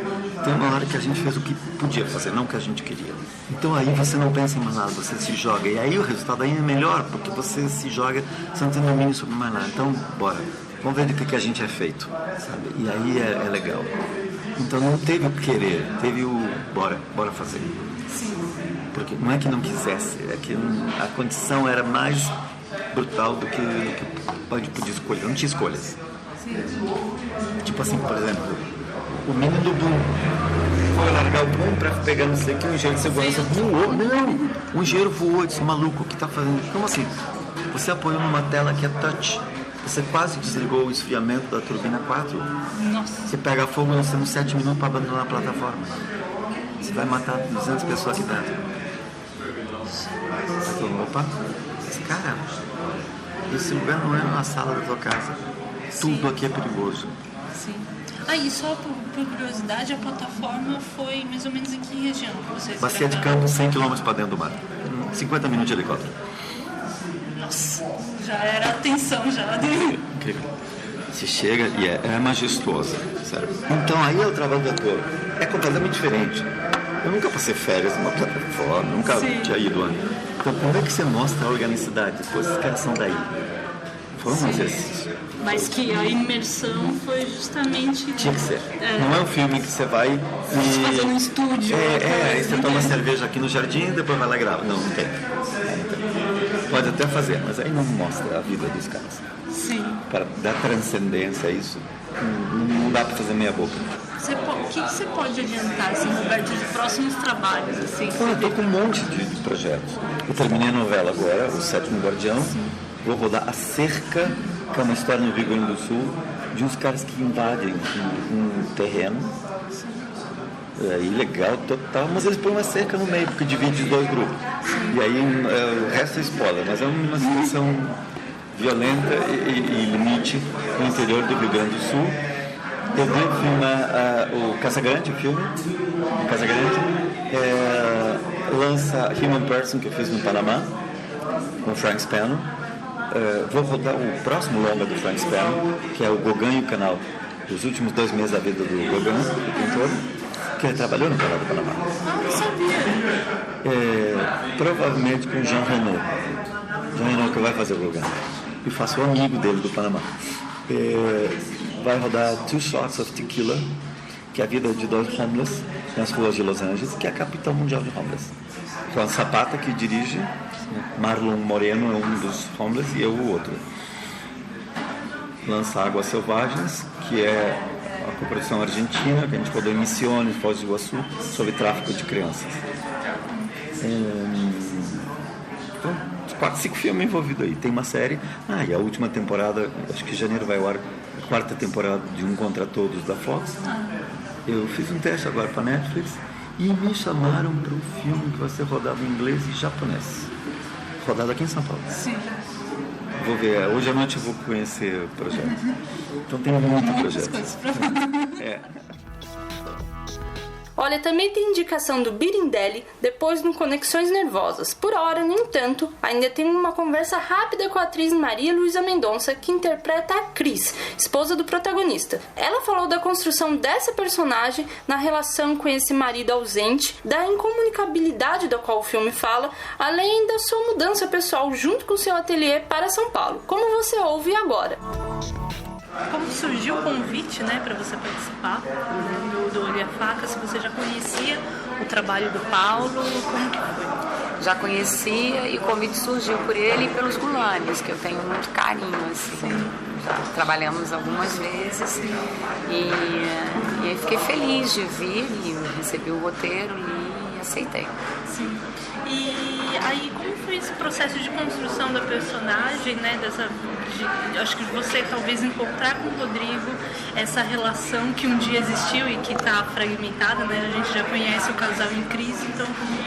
Tem uma hora que a gente fez o que podia fazer, não o que a gente queria. Então aí você não pensa em mais nada, você se joga. E aí o resultado ainda é melhor, porque você se joga, você não tem domínio sobre mais nada. Então, bora. Vamos ver do que a gente é feito, sabe? E aí é legal. Então não teve o querer, teve o bora fazer. Sim. Porque não é que não quisesse, é que a condição era mais brutal do que pode escolher. Não tinha escolhas. Sim. Tipo assim, por exemplo, o menino do boom foi largar o boom pra pegar não sei o que, o engenheiro de segurança voou. Não! O engenheiro voou, disse, maluco, o que tá fazendo? Como assim? Você apoiou numa tela que é touch. Você quase desligou o esfriamento da turbina 4. Nossa. Você pega fogo, nós temos 7 minutos para abandonar a plataforma. Você vai matar 200 pessoas aqui dentro. Opa, cara, esse lugar não é uma sala da tua casa. Sim. Tudo aqui é perigoso. Sim. E só por curiosidade, a plataforma foi mais ou menos em que região que vocês Bacia de Campos, 100 km para dentro do mar. 50 minutos de helicóptero. Nossa, já era a tensão já. Incrível. Você chega e é majestoso, sério. Então aí é o trabalho do ator. É completamente diferente. Eu nunca passei férias numa plataforma, nunca tinha ido antes. Então como é que você mostra a organicidade? Depois os caras são daí. Foi um exercício. Mas que a imersão foi justamente... Tinha que ser. Não é um filme que você vai e... fazer um estúdio. Aí você toma cerveja aqui no jardim e depois vai lá e grava. Não tem. pode até fazer, mas aí não mostra a vida dos caras. Sim. Para dar transcendência a isso, não dá para fazer meia boca. O que você pode adiantar, assim, Roberto, de próximos trabalhos? Assim, eu estou com um monte de projetos. Eu terminei a novela agora, O Sétimo Guardião. Vou rodar A Cerca, que é uma história no Rio Grande do Sul, de uns caras que invadem um terreno. É ilegal total, mas eles põem uma cerca no meio, porque divide os dois grupos. E aí o resto é spoiler, mas é uma situação violenta e limite no interior do Rio Grande do Sul. Eu vi o Casagrande, o filme. O Casagrande lança Human Person, que eu fiz no Panamá, com Frank Spano. Vou rodar o próximo longa do Frank Spano, que é o Gauguin e o Canal. Os últimos 2 meses da vida do Gauguin, do pintor, que ele trabalhou no Canal do Panamá. Não sabia. Provavelmente com Jean Reno. Jean Reno que vai fazer o Gauguin. E faço o amigo dele do Panamá. Vai rodar Two Shots of Tequila, que é a vida de 2 homeless nas ruas de Los Angeles, que é a capital mundial de homeless. Juan Zapata, que dirige, Marlon Moreno é um dos homeless e eu o outro. Lança Águas Selvagens, que é a cooperação argentina, que a gente rodou em Misiones, Foz do Iguaçu, sobre tráfico de crianças. Então, 4, 5 filmes envolvidos aí. Tem uma série, e a última temporada, acho que em janeiro vai ao ar, a 4ª temporada de Um Contra Todos da Fox. Eu fiz um teste agora para Netflix e me chamaram para um filme que vai ser rodado em inglês e japonês. Rodado aqui em São Paulo. Sim. Vou ver, hoje à noite eu vou conhecer o projeto. Então tem muito projeto. Olha, também tem indicação do Birindelli, depois no Conexões Nervosas. Por hora, no entanto, ainda tem uma conversa rápida com a atriz Maria Luísa Mendonça, que interpreta a Cris, esposa do protagonista. Ela falou da construção dessa personagem na relação com esse marido ausente, da incomunicabilidade da qual o filme fala, além da sua mudança pessoal junto com seu ateliê para São Paulo, como você ouve agora. Como surgiu o convite, né, para você participar do Olho e a Faca? Se você já conhecia o trabalho do Paulo, como que foi? Já conhecia e o convite surgiu por ele e pelos Gulanes, que eu tenho muito carinho, assim. Já trabalhamos algumas vezes e fiquei feliz de vir e recebi o roteiro e aceitei. Sim. E aí, como foi esse processo de construção da personagem, né? Acho que você talvez encontrar com o Rodrigo essa relação que um dia existiu e que está fragmentada, né? A gente já conhece o casal em crise, então como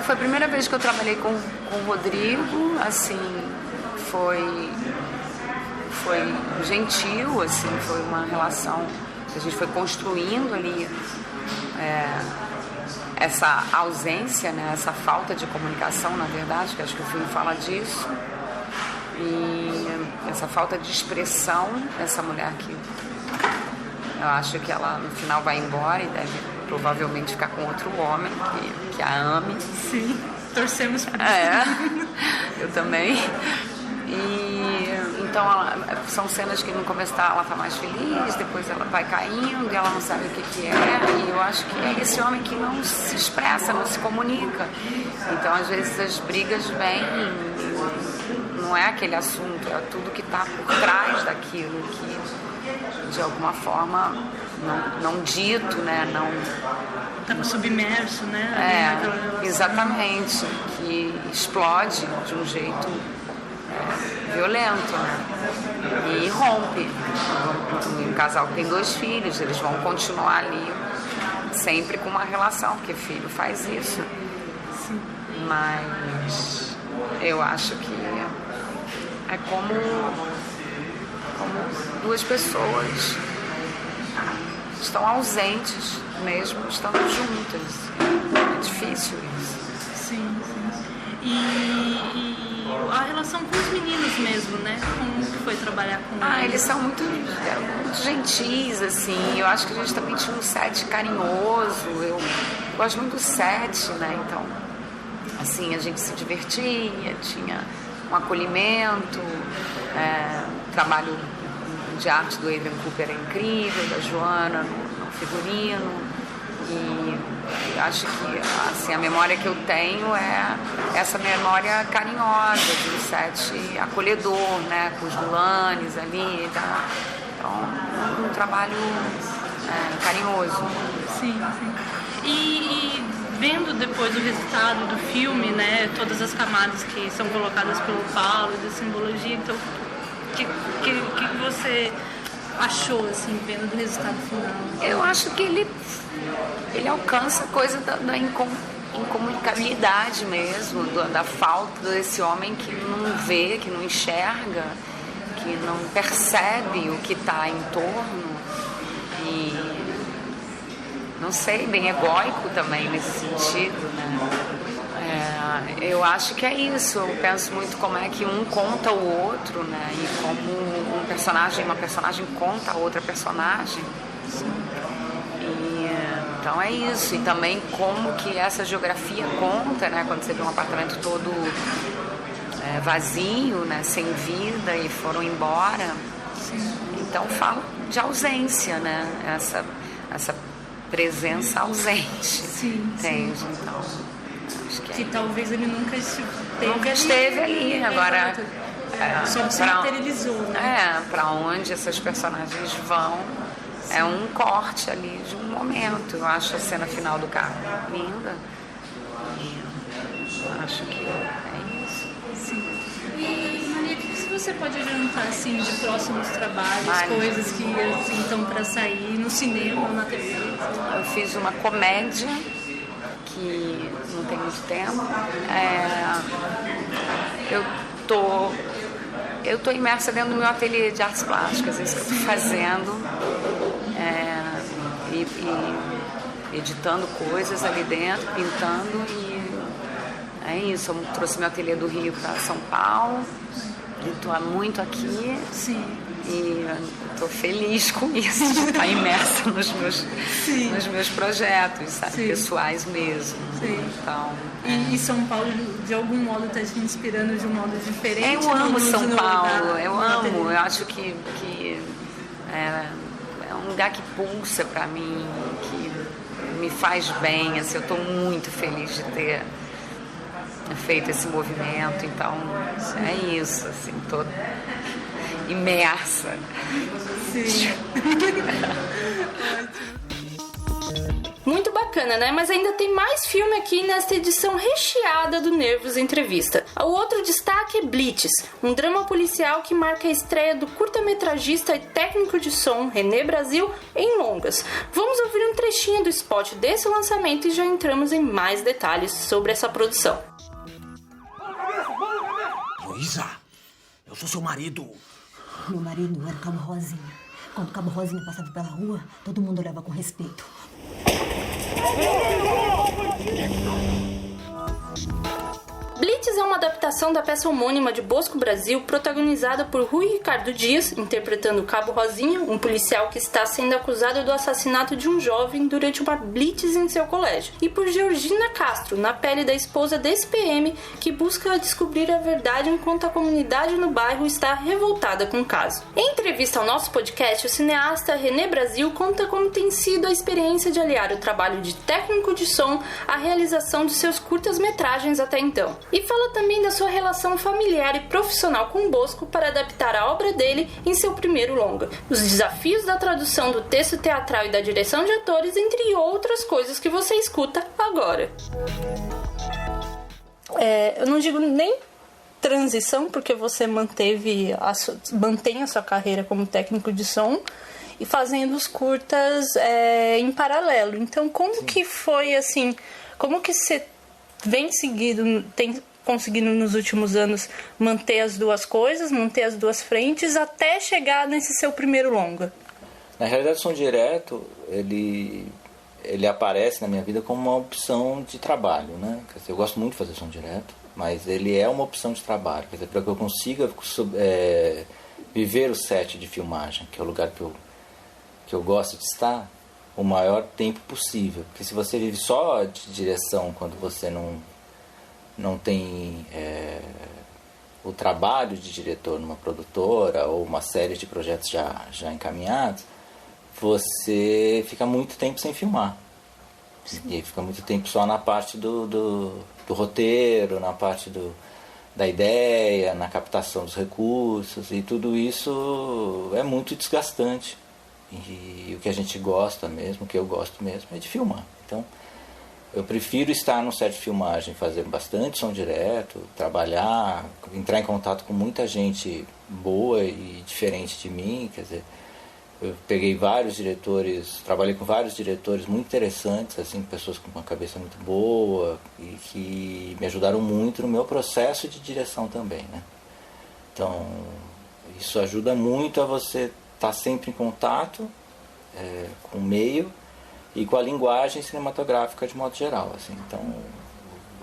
foi a primeira vez que eu trabalhei com o Rodrigo, assim, foi gentil, assim, foi uma relação que a gente foi construindo ali. Essa ausência, né, essa falta de comunicação, na verdade, que acho que o filme fala disso, e essa falta de expressão dessa mulher que eu acho que ela no final vai embora e deve provavelmente ficar com outro homem que a ame. Sim, torcemos por isso. Eu também. Então são cenas que no começo ela tá mais feliz, depois ela vai caindo e ela não sabe o que é, e eu acho que é esse homem que não se expressa, não se comunica. Então às vezes as brigas vêm, não é aquele assunto, é tudo que está por trás daquilo, que de alguma forma não dito, né? Não estava submerso, né? Exatamente, que explode de um jeito violento, né? E rompe. Um casal que tem 2 filhos, eles vão continuar ali sempre com uma relação, porque filho faz isso. Sim. Mas eu acho que é como 2 pessoas estão ausentes mesmo, estando juntas. É difícil isso. Sim. E a relação com os meninos mesmo, né? Como que foi trabalhar com eles? Eles são muito gentis, assim. Eu acho que a gente também tinha um set carinhoso. Eu gosto muito do set, né? Então, assim, a gente se divertia, tinha um acolhimento. O trabalho de arte do Adrian Cooper é incrível, da Joana no figurino. E acho que assim, a memória que eu tenho é essa memória carinhosa de um set acolhedor, né, com os Gulanes ali, tá? Então, um trabalho carinhoso. Sim, sim. E vendo depois o resultado do filme, né, todas as camadas que são colocadas pelo Paulo, de simbologia, então, o que você achou, assim, vendo do resultado final? Eu acho que ele alcança a coisa da incomunicabilidade mesmo, da falta desse homem que não vê, que não enxerga, que não percebe o que está em torno e, não sei, bem egóico também nesse sentido, né? Eu acho que é isso, eu penso muito como é que um conta o outro, né? E como uma personagem conta a outra personagem. Então é isso, e também como que essa geografia conta, né? Quando você vê um apartamento todo vazio, né? Sem vida e foram embora. Então fala de ausência, né? Essa presença ausente. Sim, entende? Sim. Então, acho que talvez ele nunca esteve ali. Agora só se materializou, né? Para onde essas personagens vão. Sim. É um corte ali de um momento. Eu acho a cena final do carro linda. E acho que é isso. Sim. E, Maria, o que você pode adiantar, assim, de próximos trabalhos, coisas que, assim, estão para sair no cinema ou na TV? Eu fiz uma comédia que não tem muito tempo. Eu tô imersa dentro do meu ateliê de artes plásticas, é isso que eu estou fazendo. E editando coisas ali dentro, pintando, e é isso. Eu trouxe meu ateliê do Rio para São Paulo, estou muito aqui. Sim. E estou feliz com isso, de estar imersa nos meus projetos, sabe? Pessoais mesmo. Sim. Então, E São Paulo, de algum modo, está te inspirando de um modo diferente? Eu amo São Paulo, eu amo. Eu acho que é um lugar que pulsa para mim, que me faz bem. Assim, eu estou muito feliz de ter feito esse movimento. Então, é isso. Assim, estou imersa. Sim. Muito bacana, né? Mas ainda tem mais filme aqui nesta edição recheada do Nervos Entrevista. O outro destaque é Blitz, um drama policial que marca a estreia do curta-metragista e técnico de som René Brasil em longas. Vamos ouvir um trechinho do spot desse lançamento e já entramos em mais detalhes sobre essa produção. Luísa, eu sou seu marido. Meu marido era o Cabo Rosinha. Quando o Cabo Rosinha passava pela rua, todo mundo olhava com respeito. Blitz é uma adaptação da peça homônima de Bosco Brasil, protagonizada por Rui Ricardo Dias, interpretando o Cabo Rosinha, um policial que está sendo acusado do assassinato de um jovem durante uma blitz em seu colégio, e por Georgina Castro, na pele da esposa desse PM, que busca descobrir a verdade enquanto a comunidade no bairro está revoltada com o caso. Em entrevista ao nosso podcast, o cineasta René Brasil conta como tem sido a experiência de aliar o trabalho de técnico de som à realização de seus curtas-metragens até então. E fala também da sua relação familiar e profissional com Bosco para adaptar a obra dele em seu primeiro longa, os desafios da tradução do texto teatral e da direção de atores, entre outras coisas que você escuta agora. Eu não digo nem transição, porque você mantém a sua carreira como técnico de som e fazendo os curtas em paralelo. Então, como que foi assim? Como que você tem conseguido nos últimos anos manter as duas coisas, manter as duas frentes, até chegar nesse seu primeiro longa? Na realidade, o som direto, ele aparece na minha vida como uma opção de trabalho, né? Quer dizer, eu gosto muito de fazer som direto, mas ele é uma opção de trabalho. Quer dizer, para que eu consiga viver o set de filmagem, que é o lugar que eu gosto de estar, o maior tempo possível. Porque se você vive só de direção quando você não tem o trabalho de diretor numa produtora ou uma série de projetos já encaminhados, você fica muito tempo sem filmar. E aí fica muito tempo só na parte do roteiro, na parte da ideia, na captação dos recursos, e tudo isso é muito desgastante. E o que a gente gosta mesmo, o que eu gosto mesmo, é de filmar. Então, eu prefiro estar no set de filmagem, fazer bastante som direto, trabalhar, entrar em contato com muita gente boa e diferente de mim. Quer dizer, eu peguei vários diretores, trabalhei com vários diretores muito interessantes, assim, pessoas com uma cabeça muito boa e que me ajudaram muito no meu processo de direção também, né? Então, isso ajuda muito a você estar sempre em contato com o meio e com a linguagem cinematográfica de modo geral, assim. Então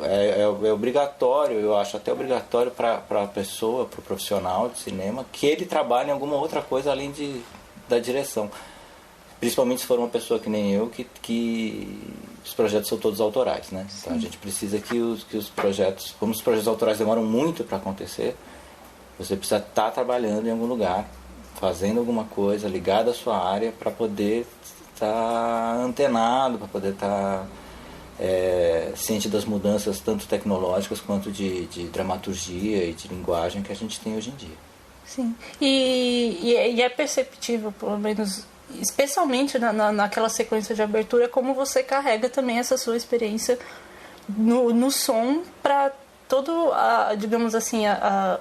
é obrigatório, eu acho até obrigatório para a pessoa, para o profissional de cinema, que ele trabalhe em alguma outra coisa além da direção, principalmente se for uma pessoa que nem eu, que os projetos são todos autorais, né? Então a gente precisa que os projetos, como os projetos autorais demoram muito para acontecer, você precisa estar trabalhando em algum lugar, fazendo alguma coisa ligada à sua área, para poder estar antenado, para poder estar ciente das mudanças tanto tecnológicas quanto de dramaturgia e de linguagem que a gente tem hoje em dia. Sim, e é perceptível, pelo menos, especialmente naquela sequência de abertura, como você carrega também essa sua experiência no som para todo, digamos assim, a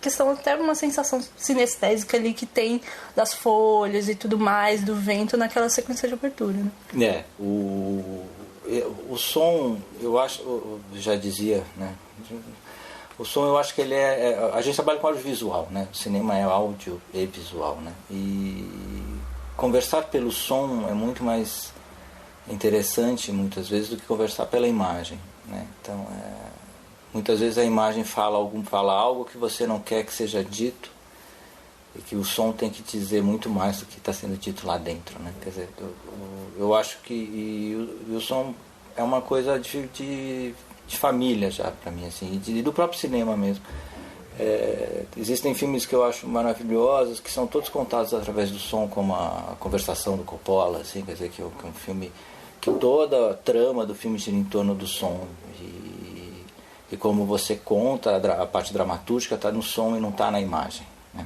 questão, até uma sensação sinestésica ali que tem das folhas e tudo mais, do vento naquela sequência de abertura, né? O som, eu acho, eu já dizia, né? O som, eu acho que ele a gente trabalha com audiovisual, né? O cinema é áudio e visual, né? E conversar pelo som é muito mais interessante, muitas vezes, do que conversar pela imagem, né? Então, muitas vezes a imagem fala algo que você não quer que seja dito, e que o som tem que dizer muito mais do que está sendo dito lá dentro, né? Quer dizer, eu acho que o som é uma coisa de família já para mim, assim, e do próprio cinema mesmo. Existem filmes que eu acho maravilhosos, que são todos contados através do som, como a Conversação do Coppola, assim, quer dizer, que é um filme que toda a trama do filme gira em torno do som, e como você conta, a parte dramatúrgica está no som e não está na imagem, né?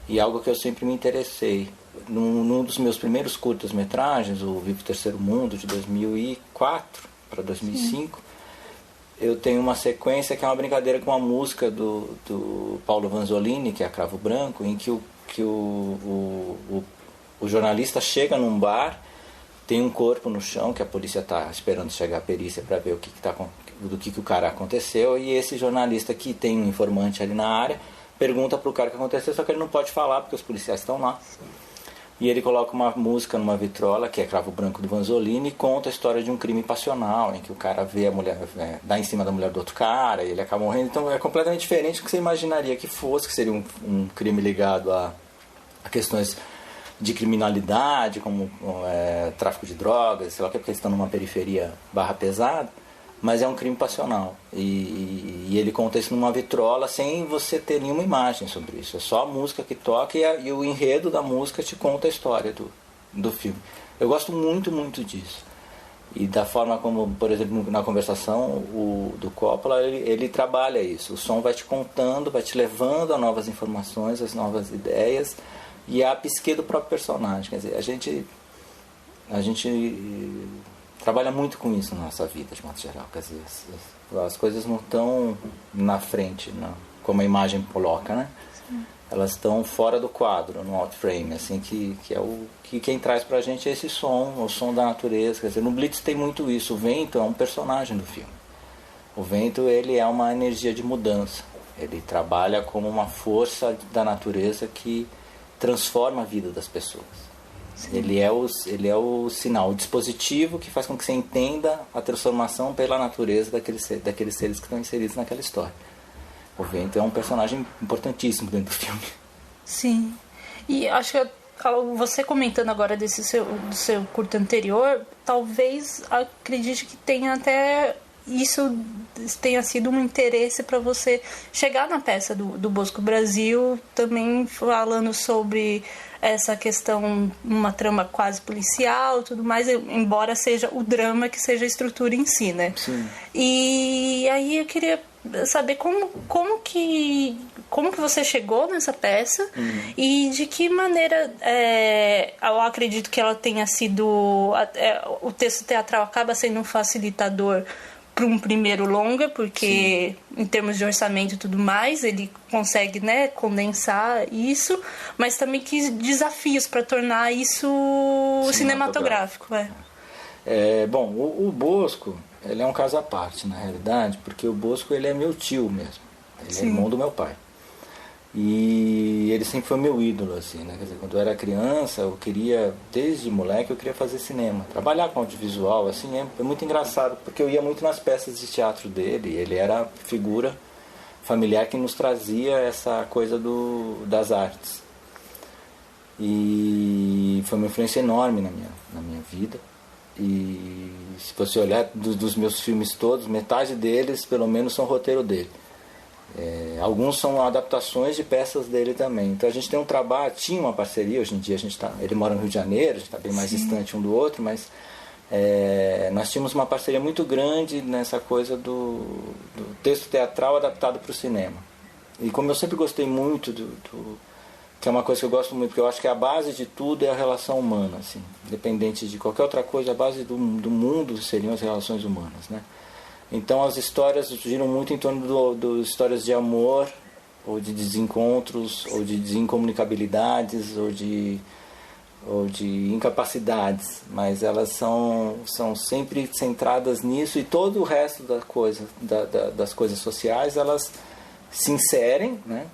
E algo que eu sempre me interessei. Num dos meus primeiros curtas-metragens, o Vivo o Terceiro Mundo, de 2004 para 2005, eu tenho uma sequência que é uma brincadeira com uma música do Paulo Vanzolini, que é a Cravo Branco, em que o jornalista chega num bar, tem um corpo no chão, que a polícia está esperando chegar a perícia para ver do que o cara aconteceu, e esse jornalista, que tem um informante ali na área, pergunta para o cara o que aconteceu, só que ele não pode falar porque os policiais estão lá. E ele coloca uma música numa vitrola, que é Cravo Branco do Vanzolini, e conta a história de um crime passional, em que o cara vê a mulher, dá em cima da mulher do outro cara, e ele acaba morrendo. Então é completamente diferente do que você imaginaria que fosse, que seria um crime ligado a questões de criminalidade, como tráfico de drogas, sei lá o que, porque eles estão numa periferia barra pesada, mas é um crime passional. E ele conta isso numa vitrola sem você ter nenhuma imagem sobre isso. É só a música que toca e o enredo da música te conta a história do filme. Eu gosto muito, muito disso. E da forma como, por exemplo, na Conversação do Coppola, ele trabalha isso. O som vai te contando, vai te levando a novas informações, as novas ideias e a psique do próprio personagem. Quer dizer, a gente trabalha muito com isso na nossa vida, de modo geral. Quer dizer, as coisas não estão na frente, como a imagem coloca, né? Sim. Elas estão fora do quadro, no outframe, assim, que é o que quem traz pra gente é esse som, o som da natureza. Quer dizer, no Blitz tem muito isso. O vento é um personagem do filme. O vento, ele é uma energia de mudança. Ele trabalha como uma força da natureza que transforma a vida das pessoas. Ele é o sinal, o dispositivo que faz com que você entenda a transformação pela natureza daqueles seres que estão inseridos naquela história. O vento é um personagem importantíssimo dentro do filme. Sim. E acho que você comentando agora do seu curto anterior, talvez acredite que tenha até isso tenha sido um interesse para você chegar na peça do Bosco Brasil, também falando sobre essa questão, uma trama quase policial, tudo mais, embora seja o drama que seja a estrutura em si, né? Sim. E aí eu queria saber como que você chegou nessa peça e de que maneira eu acredito que ela tenha sido o texto teatral acaba sendo um facilitador para um primeiro longa, porque sim, em termos de orçamento e tudo mais, ele consegue, né, condensar isso, mas também que desafios para tornar isso cinematográfico. Bom, o Bosco, ele é um caso à parte, na realidade, porque o Bosco, ele é meu tio mesmo, ele é irmão do meu pai. E ele sempre foi meu ídolo, assim, né? Quer dizer, quando eu era criança, eu queria, desde moleque, eu queria fazer cinema. Trabalhar com audiovisual, assim, é muito engraçado, porque eu ia muito nas peças de teatro dele. Ele era a figura familiar que nos trazia essa coisa das artes. E foi uma influência enorme na minha vida. E se você olhar dos meus filmes todos, metade deles, pelo menos, são roteiro dele. Alguns são adaptações de peças dele também. Então a gente tem um trabalho, tinha uma parceria. Hoje em dia ele mora no Rio de Janeiro, a gente está bem mais distante um do outro, mas nós tínhamos uma parceria muito grande nessa coisa do texto teatral adaptado para o cinema. E como eu sempre gostei muito que é uma coisa que eu gosto muito, porque eu acho que a base de tudo é a relação humana, assim, independente de qualquer outra coisa, a base do mundo seriam as relações humanas, né? Então as histórias giram muito em torno de histórias de amor, ou de desencontros, ou de desincomunicabilidades, ou de incapacidades, mas elas são sempre centradas nisso, e todo o resto das coisas sociais, elas se inserem, né,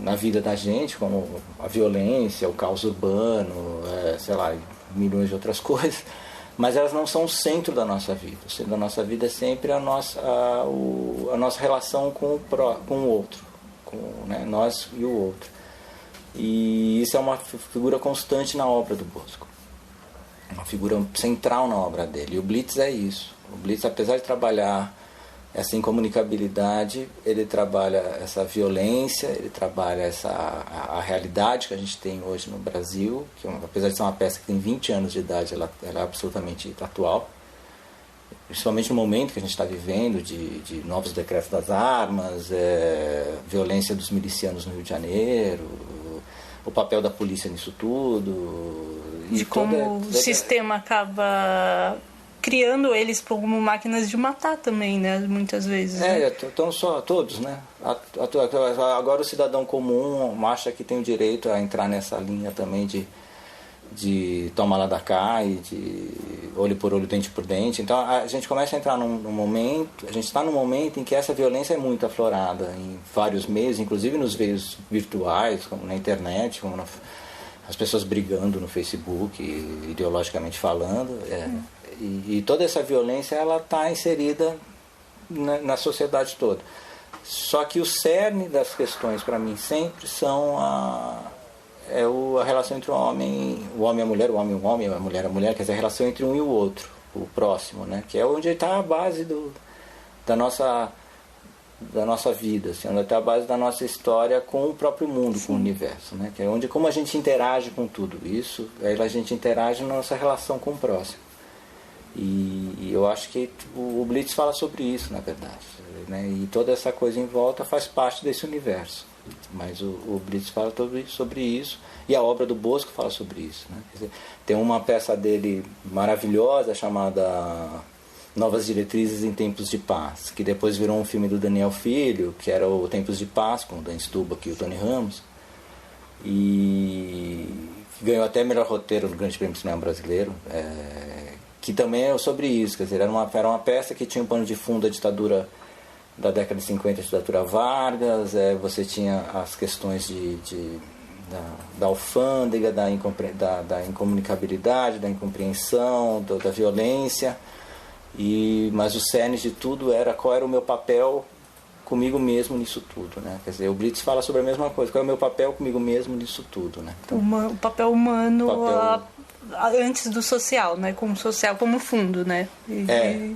na vida da gente, como a violência, o caos urbano, sei lá, milhões de outras coisas. Mas elas não são o centro da nossa vida. O centro da nossa vida é sempre a nossa relação com o outro, né, nós e o outro. E isso é uma figura constante na obra do Bosco, uma figura central na obra dele. E o Blitz é isso. O Blitz, apesar de trabalhar essa incomunicabilidade, ele trabalha essa violência, ele trabalha a realidade que a gente tem hoje no Brasil, que apesar de ser uma peça que tem 20 anos de idade, ela é absolutamente atual, principalmente no momento que a gente está vivendo, de novos decretos das armas, violência dos milicianos no Rio de Janeiro, o papel da polícia nisso tudo. De como o sistema acaba criando eles como máquinas de matar também, né? Muitas vezes. Então só todos, né? Agora o cidadão comum acha que tem o direito a entrar nessa linha também de toma lá da cá e de olho por olho, dente por dente. Então a gente começa a entrar num momento, a gente está num momento em que essa violência é muito aflorada em vários meios, inclusive nos meios virtuais, como na internet, como as pessoas brigando no Facebook, ideologicamente falando. E toda essa violência, ela está inserida na sociedade toda. Só que o cerne das questões, para mim, sempre são a relação entre o homem e a mulher, a mulher, quer dizer, a relação entre um e o outro, o próximo, né? Que é onde está a base da nossa vida, assim, onde está a base da nossa história com o próprio mundo, com o universo, né? Que é como a gente interage com tudo isso, aí a gente interage na nossa relação com o próximo. E eu acho que o Blitz fala sobre isso, na verdade, né? E toda essa coisa em volta faz parte desse universo. Mas o Blitz fala sobre isso, e a obra do Bosco fala sobre isso, né? Quer dizer, tem uma peça dele maravilhosa chamada Novas Diretrizes em Tempos de Paz, que depois virou um filme do Daniel Filho, que era o Tempos de Paz, com o Dan Stubach e o Tony Ramos, e ganhou até melhor roteiro no Grande Prêmio de Cinema Brasileiro, que também é sobre isso. Quer dizer, era uma peça que tinha um pano de fundo da ditadura da década de 50, a ditadura Vargas, você tinha as questões da alfândega, da incomunicabilidade, da incompreensão, da violência, mas o cerne de tudo era qual era o meu papel comigo mesmo nisso tudo, né? Quer dizer, o Blitz fala sobre a mesma coisa, qual é o meu papel comigo mesmo nisso tudo, né? Então, o papel humano antes do social, né? Com o social como fundo, né?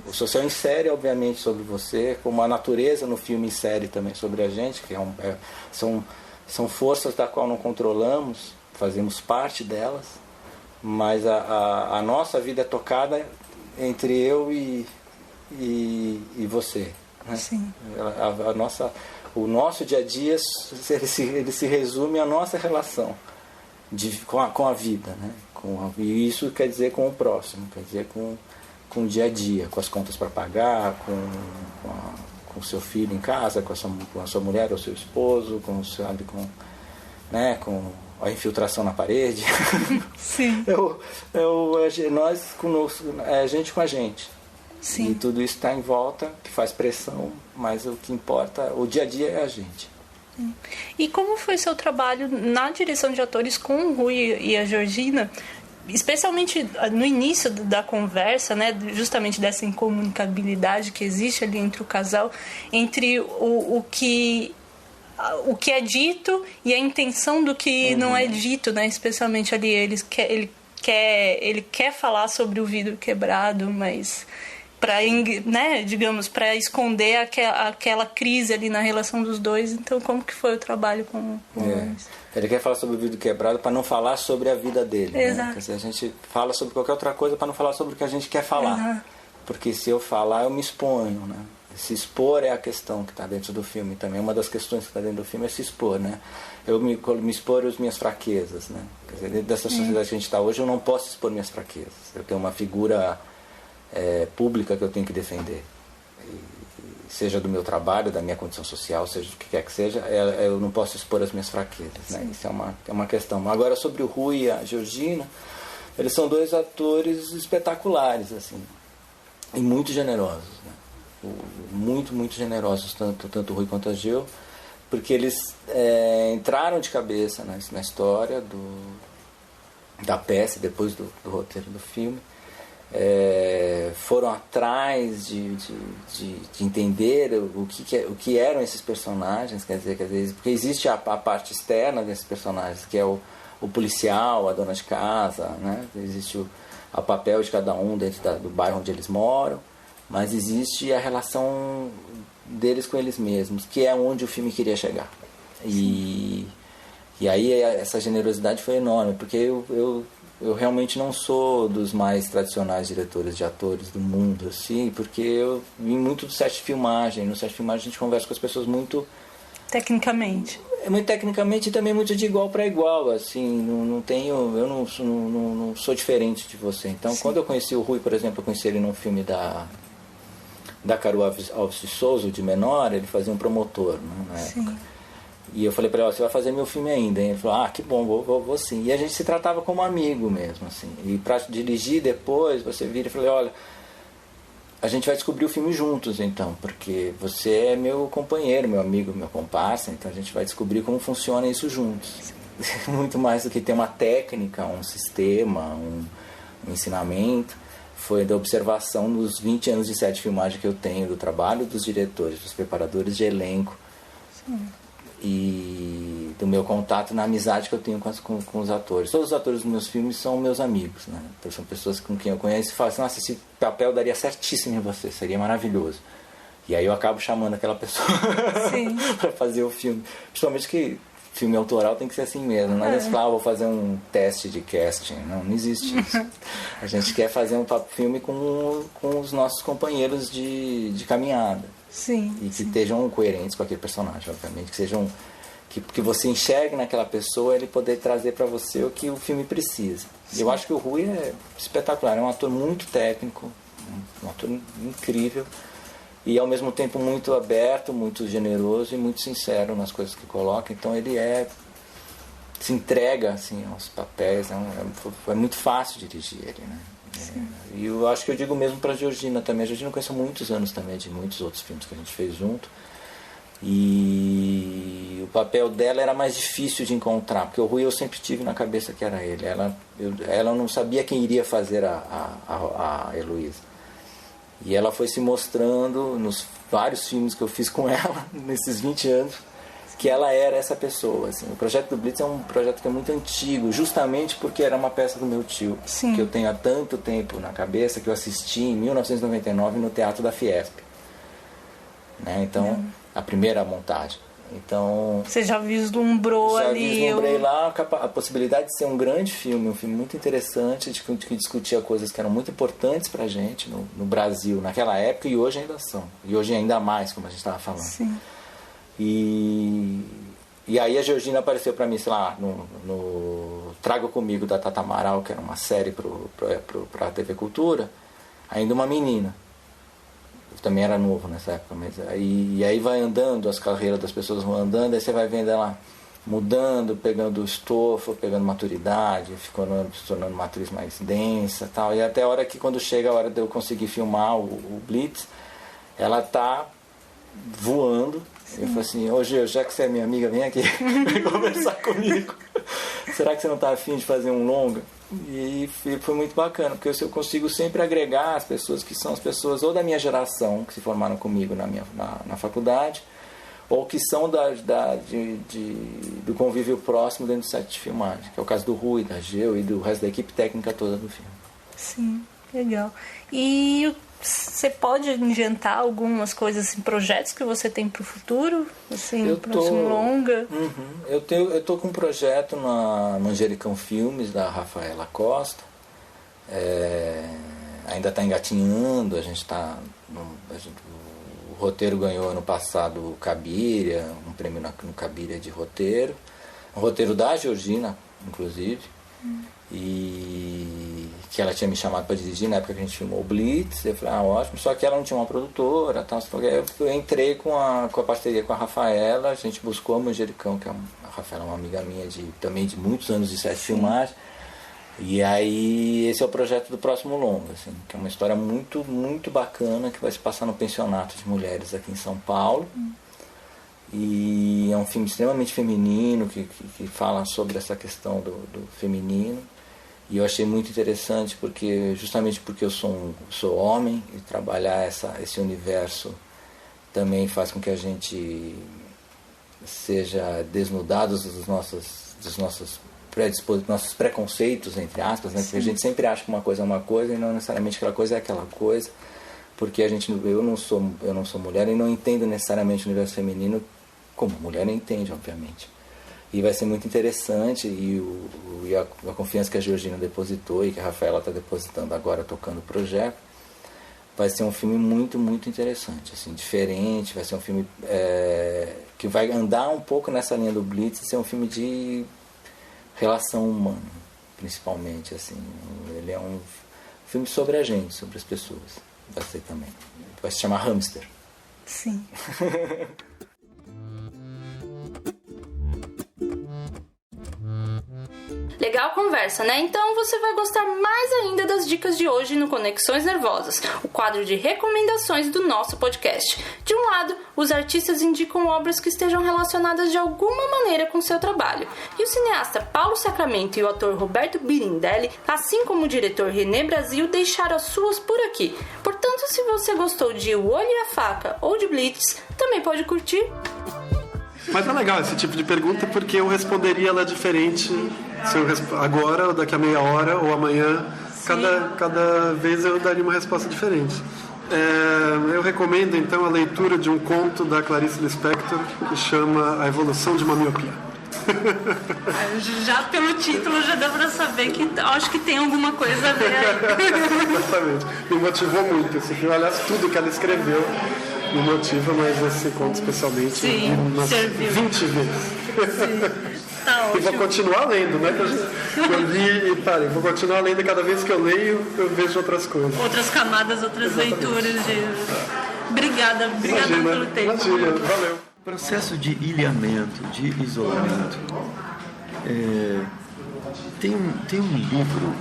O social insere, obviamente, sobre você, como a natureza no filme insere também sobre a gente, que são forças da qual não controlamos, fazemos parte delas, mas a nossa vida é tocada entre eu e você. Né? Sim. O nosso dia a dia ele se resume à nossa relação com a vida, né? E isso quer dizer com o próximo, quer dizer com o dia a dia, com as contas para pagar, com o seu filho em casa, com a sua mulher ou seu esposo, com a infiltração na parede. Sim. Nós conosco, a gente com a gente. Sim. E tudo isso está em volta, que faz pressão, mas o que importa, o dia a dia é a gente. E como foi seu trabalho na direção de atores com o Rui e a Georgina, especialmente no início da conversa, né, justamente dessa incomunicabilidade que existe ali entre o casal, entre o que é dito e a intenção do que não é dito, né, especialmente ali ele quer falar sobre o vidro quebrado, mas para esconder aquela crise ali na relação dos dois. Então, como que foi o trabalho com eles? Ele quer falar sobre o vidro quebrado para não falar sobre a vida dele. Exato. Né? Quer dizer, a gente fala sobre qualquer outra coisa para não falar sobre o que a gente quer falar. Exato. Porque se eu falar, eu me exponho, né? Se expor é a questão que está dentro do filme também. Uma das questões que está dentro do filme é se expor, né? Eu me expor às minhas fraquezas, né? Quer dizer, dentro dessa sociedade que a gente está hoje, eu não posso expor minhas fraquezas. Eu tenho uma figura pública que eu tenho que defender, seja do meu trabalho, da minha condição social, seja o que quer que seja, eu não posso expor as minhas fraquezas, né? Isso é uma questão. Agora, sobre o Rui e a Georgina, eles são dois atores espetaculares, assim, e muito generosos, né? Muito generosos, tanto o Rui quanto a Geo, porque eles entraram de cabeça na história da peça, depois do roteiro do filme. Foram atrás de entender o que eram esses personagens, quer dizer, porque existe a parte externa desses personagens, que é o policial, a dona de casa, né? Existe o papel de cada um dentro do bairro onde eles moram, mas existe a relação deles com eles mesmos, que é onde o filme queria chegar. E aí essa generosidade foi enorme, porque eu realmente não sou dos mais tradicionais diretores de atores do mundo, assim, porque eu vim muito do set de filmagem. No set de filmagem a gente conversa com as pessoas muito tecnicamente. Muito tecnicamente e também muito de igual para igual, assim, eu não sou diferente de você. Então, quando eu conheci o Rui, por exemplo, eu conheci ele num filme da Caru Alves de Souza, de menor, ele fazia um promotor, né, na época. E eu falei para ele, você vai fazer meu filme ainda, hein? Ele falou, que bom, vou sim. E a gente se tratava como amigo mesmo, assim. E para dirigir depois, você vira e falei, olha, a gente vai descobrir o filme juntos, então, porque você é meu companheiro, meu amigo, meu comparsa, então a gente vai descobrir como funciona isso juntos. Muito mais do que ter uma técnica, um sistema, um ensinamento. Foi da observação dos 20 anos de set de filmagem que eu tenho, do trabalho dos diretores, dos preparadores de elenco. Sim. E do meu contato na amizade que eu tenho com os atores. Todos os atores dos meus filmes são meus amigos, né? São pessoas com quem eu conheço e falam assim, nossa, esse papel daria certíssimo em você, seria maravilhoso. E aí eu acabo chamando aquela pessoa para fazer o filme. Principalmente que filme autoral tem que ser assim mesmo. Não é vou fazer um teste de casting. Não existe isso. A gente quer fazer um filme com os nossos companheiros de caminhada. Sim, e que estejam coerentes com aquele personagem, obviamente, que você enxergue naquela pessoa, ele poder trazer para você o que o filme precisa. Sim. Eu acho que o Rui é espetacular, é um ator muito técnico, um ator incrível e ao mesmo tempo muito aberto, muito generoso e muito sincero nas coisas que coloca. Então ele se entrega assim aos papéis, é muito fácil dirigir ele, né? E eu acho que eu digo mesmo para a Georgina também. A Georgina eu conheço há muitos anos também, de muitos outros filmes que a gente fez junto. E o papel dela era mais difícil de encontrar, porque o Rui eu sempre tive na cabeça que era ele. Ela não sabia quem iria fazer a Heloísa. E ela foi se mostrando nos vários filmes que eu fiz com ela, nesses 20 anos, que ela era essa pessoa, assim. O projeto do Blitz é um projeto que é muito antigo, justamente porque era uma peça do meu tio, que eu tenho há tanto tempo na cabeça, que eu assisti em 1999 no Teatro da Fiesp, né? Então, a primeira montagem. Então, você já vislumbrou ali? Já vislumbrei lá a possibilidade de ser um grande filme, um filme muito interessante, que discutia coisas que eram muito importantes pra gente no Brasil, naquela época, e hoje ainda são. E hoje ainda mais, como a gente estava falando. Sim. E aí a Georgina apareceu pra mim, sei lá, no Trago Comigo, da Tata Amaral, que era uma série pra TV Cultura, ainda uma menina. Eu também era novo nessa época, mas aí vai andando, as carreiras das pessoas vão andando, aí você vai vendo ela mudando, pegando estofo, pegando maturidade, se tornando uma atriz mais densa, tal. E até a hora que, quando chega a hora de eu conseguir filmar o Blitz, ela tá voando. Eu falei assim: ô Gê, já que você é minha amiga, vem aqui vem conversar comigo. Será que você não tá afim de fazer um longa? E foi muito bacana, porque eu consigo sempre agregar as pessoas que são as pessoas ou da minha geração, que se formaram comigo na faculdade, ou que são do convívio próximo dentro do set de filmagem, que é o caso do Rui, da Geu e do resto da equipe técnica toda do filme. Sim, legal. E você pode inventar algumas coisas, assim, projetos que você tem para o futuro? Assim, próximo longa? Eu tô com um projeto na Manjericão Filmes, da Rafaela Costa. Ainda está engatinhando, o roteiro ganhou ano passado o Cabiria, um prêmio no Cabiria de roteiro. Um roteiro da Georgina, inclusive. E que ela tinha me chamado para dirigir na época que a gente filmou o Blitz. Eu falei, ótimo, só que ela não tinha uma produtora, tal. Eu entrei com a parceria com a Rafaela, a gente buscou a Manjericão, que a Rafaela é uma amiga minha também de muitos anos de set de filmagem. E aí esse é o projeto do próximo longa, assim, que é uma história muito, muito bacana, que vai se passar no pensionato de mulheres aqui em São Paulo. E é um filme extremamente feminino, que fala sobre essa questão do feminino. E eu achei muito interessante, justamente porque eu sou homem, e trabalhar esse universo também faz com que a gente seja desnudado dos nossos preconceitos, entre aspas, né? Porque a gente sempre acha que uma coisa é uma coisa e não necessariamente aquela coisa é aquela coisa, porque eu não sou mulher e não entendo necessariamente o universo feminino como a mulher entende, obviamente. E vai ser muito interessante, e a confiança que a Georgina depositou e que a Rafaela está depositando agora tocando o projeto, vai ser um filme muito, muito interessante, assim, diferente. Vai ser um filme que vai andar um pouco nessa linha do Blitz, ser um filme de relação humana, principalmente, assim. Ele é um filme sobre a gente, sobre as pessoas. Vai ser também. Vai se chamar Hamster. Sim. Legal conversa, né? Então você vai gostar mais ainda das dicas de hoje no Conexões Nervosas, o quadro de recomendações do nosso podcast. De um lado, os artistas indicam obras que estejam relacionadas de alguma maneira com seu trabalho. E o cineasta Paulo Sacramento e o ator Roberto Birindelli, assim como o diretor René Brasil, deixaram as suas por aqui. Portanto, se você gostou de O Olho e a Faca ou de Blitz, também pode curtir. Mas é legal esse tipo de pergunta, porque eu responderia ela diferente se eu agora, ou daqui a meia hora, ou amanhã. Cada vez eu daria uma resposta diferente. Eu recomendo, então, a leitura de um conto da Clarice Lispector, que chama A Evolução de uma Miopia. Já pelo título já dá pra saber que acho que tem alguma coisa a ver aí. Exatamente. Me motivou muito esse filme. Aliás, tudo que ela escreveu me motiva, mas esse conto especialmente. Sim, umas serviu. 20 vezes. Sim. Tá ótimo. E vou continuar lendo, né? Eu li e parei. Vou continuar lendo, e cada vez que eu leio, eu vejo outras coisas. Outras camadas, outras leituras. Obrigada pelo tempo. Imagina, valeu. Processo de ilhamento, de isolamento. Tem um livro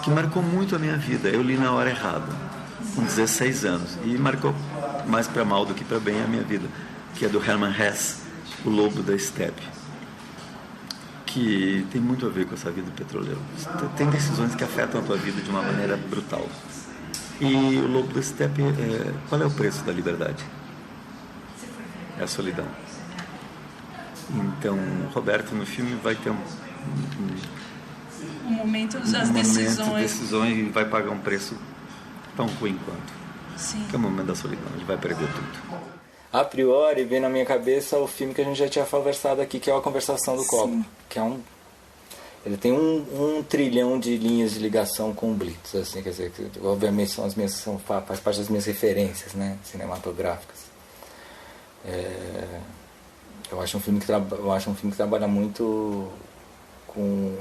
que marcou muito a minha vida. Eu li na hora errada, com 16 anos, e marcou mais para mal do que para bem a minha vida, que é do Hermann Hesse, O Lobo da Estepe, que tem muito a ver com essa vida do petroleiro. Tem decisões que afetam a tua vida de uma maneira brutal. E O Lobo da Estepe, qual é o preço da liberdade? É a solidão. Então, o Roberto no filme vai ter um momento das decisões e vai pagar um preço tão ruim quanto. Sim. Que é o momento da solidão, ele vai perder tudo. A priori, vem na minha cabeça o filme que a gente já tinha conversado aqui, que é A Conversação do Copo. Que é ele tem um trilhão de linhas de ligação com o Blitz, assim, quer dizer, que, obviamente faz parte das minhas referências, né, cinematográficas. Eu acho um filme que trabalha muito com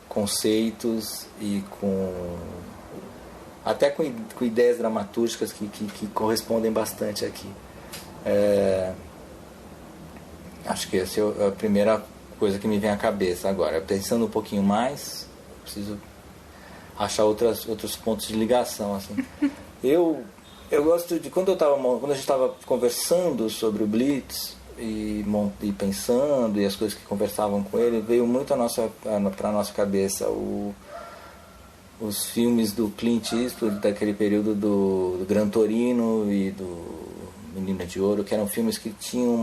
conceitos e até com ideias dramatúrgicas que correspondem bastante aqui. Acho que essa é a primeira coisa que me vem à cabeça agora. Pensando um pouquinho mais, preciso achar outros pontos de ligação, assim. Eu gosto de quando a gente estava conversando sobre o Blitz e pensando, e as coisas que conversavam com ele, veio muito para a nossa cabeça os filmes do Clint Eastwood, daquele período do Gran Torino e do Menina de Ouro, que eram filmes que tinham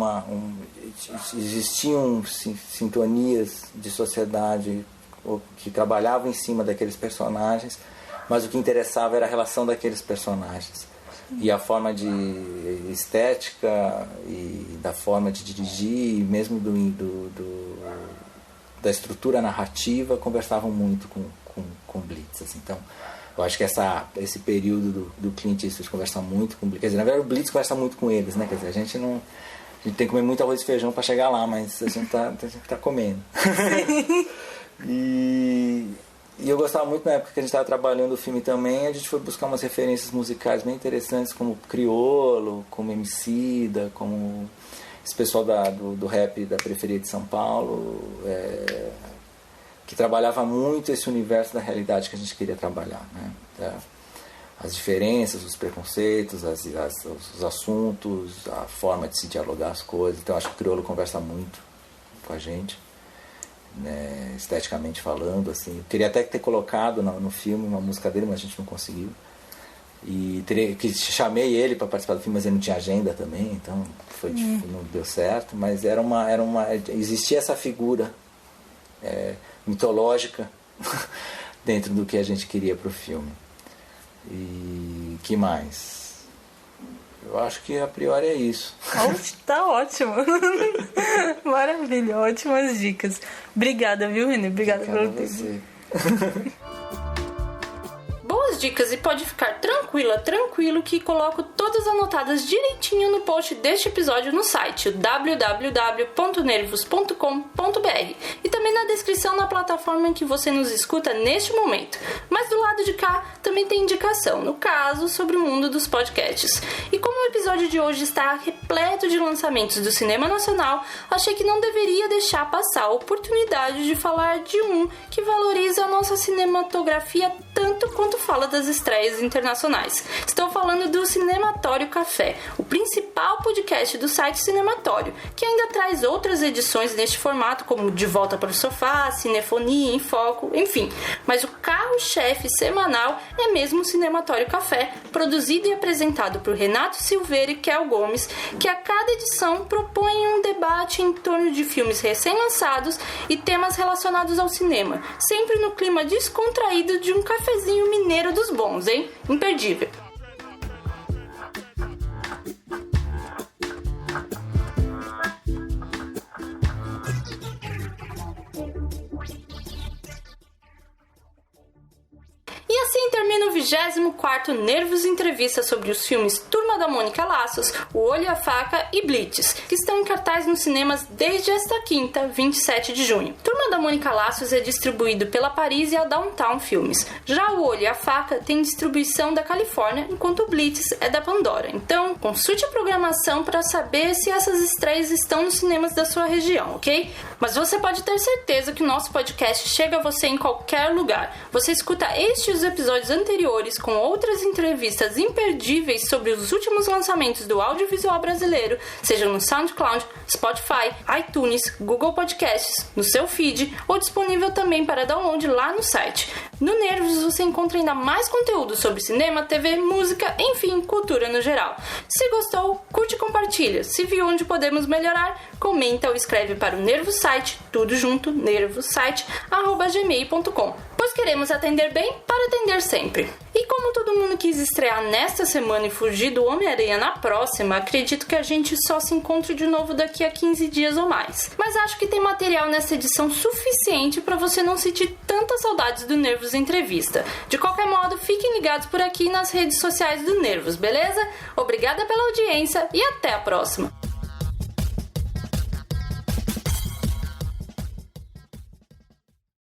existiam sintonias de sociedade que trabalhavam em cima daqueles personagens, mas o que interessava era a relação daqueles personagens. E a forma de estética e da forma de dirigir, e mesmo da estrutura narrativa, conversavam muito com Blitz. Assim. Então, eu acho que esse período do Clint Eastwood conversa muito com o Blitz. Quer dizer, na verdade, o Blitz conversa muito com eles, né? Quer dizer, a gente tem que comer muito arroz e feijão para chegar lá, mas a gente tá comendo. E eu gostava muito, na época que a gente estava trabalhando o filme também, a gente foi buscar umas referências musicais bem interessantes, como Criolo, como Emicida, como esse pessoal do rap da periferia de São Paulo, que trabalhava muito esse universo da realidade que a gente queria trabalhar, né? As diferenças, os preconceitos, os assuntos, a forma de se dialogar as coisas. Então, acho que o Criolo conversa muito com a gente. Né, esteticamente falando, assim. Eu queria até ter colocado no filme uma música dele, mas a gente não conseguiu. E chamei ele para participar do filme, mas ele não tinha agenda também, então não deu certo. Mas existia essa figura mitológica dentro do que a gente queria para o filme. E que mais? Eu acho que a priori é isso. Tá ótimo. Maravilha, ótimas dicas. Obrigada, viu, Renê? Obrigada pelo tempo. Boas dicas, e pode ficar tranquilo que coloco todas anotadas direitinho no post deste episódio no site www.nervos.com.br e também na descrição na plataforma em que você nos escuta neste momento. Mas do lado de cá também tem indicação, no caso, sobre o mundo dos podcasts. E como o episódio de hoje está repleto de lançamentos do cinema nacional, achei que não deveria deixar passar a oportunidade de falar de um que valoriza a nossa cinematografia tanto quanto fala das estreias internacionais. Estou falando do Cinematório Café, o principal podcast do site Cinematório, que ainda traz outras edições neste formato, como De Volta para o Sofá, Cinefonia em Foco, enfim. Mas o carro-chefe semanal é mesmo o Cinematório Café, produzido e apresentado por Renato Silveira e Kel Gomes, que a cada edição propõe um debate em torno de filmes recém-lançados e temas relacionados ao cinema, sempre no clima descontraído de um cafezinho mineiro dos bons, hein? Imperdível. E assim termina o 24º Nervos Entrevista sobre os filmes Turma da Mônica Laços, O Olho e a Faca e Blitz, que estão em cartaz nos cinemas desde esta quinta, 27 de junho. Turma da Mônica Laços é distribuído pela Paris e a Downtown Filmes. Já O Olho e a Faca tem distribuição da Califórnia, enquanto o Blitz é da Pandora. Então, consulte a programação para saber se essas estreias estão nos cinemas da sua região, ok? Mas você pode ter certeza que o nosso podcast chega a você em qualquer lugar. Você escuta este e os episódios anteriores anteriores com outras entrevistas imperdíveis sobre os últimos lançamentos do audiovisual brasileiro, seja no SoundCloud, Spotify, iTunes, Google Podcasts, no seu feed ou disponível também para download lá no site. No Nervos você encontra ainda mais conteúdo sobre cinema, TV, música, enfim, cultura no geral. Se gostou, curte e compartilha. Se viu onde podemos melhorar, comenta ou escreve para o Nervos Site, tudo junto, nervosite@gmail.com. Pois queremos atender bem para atender sempre. E como todo mundo quis estrear nesta semana e fugir do Homem-Aranha na próxima, acredito que a gente só se encontre de novo daqui a 15 dias ou mais. Mas acho que tem material nessa edição suficiente para você não sentir tantas saudades do Nervos Entrevista. De qualquer modo, fiquem ligados por aqui nas redes sociais do Nervos, beleza? Obrigada pela audiência e até a próxima!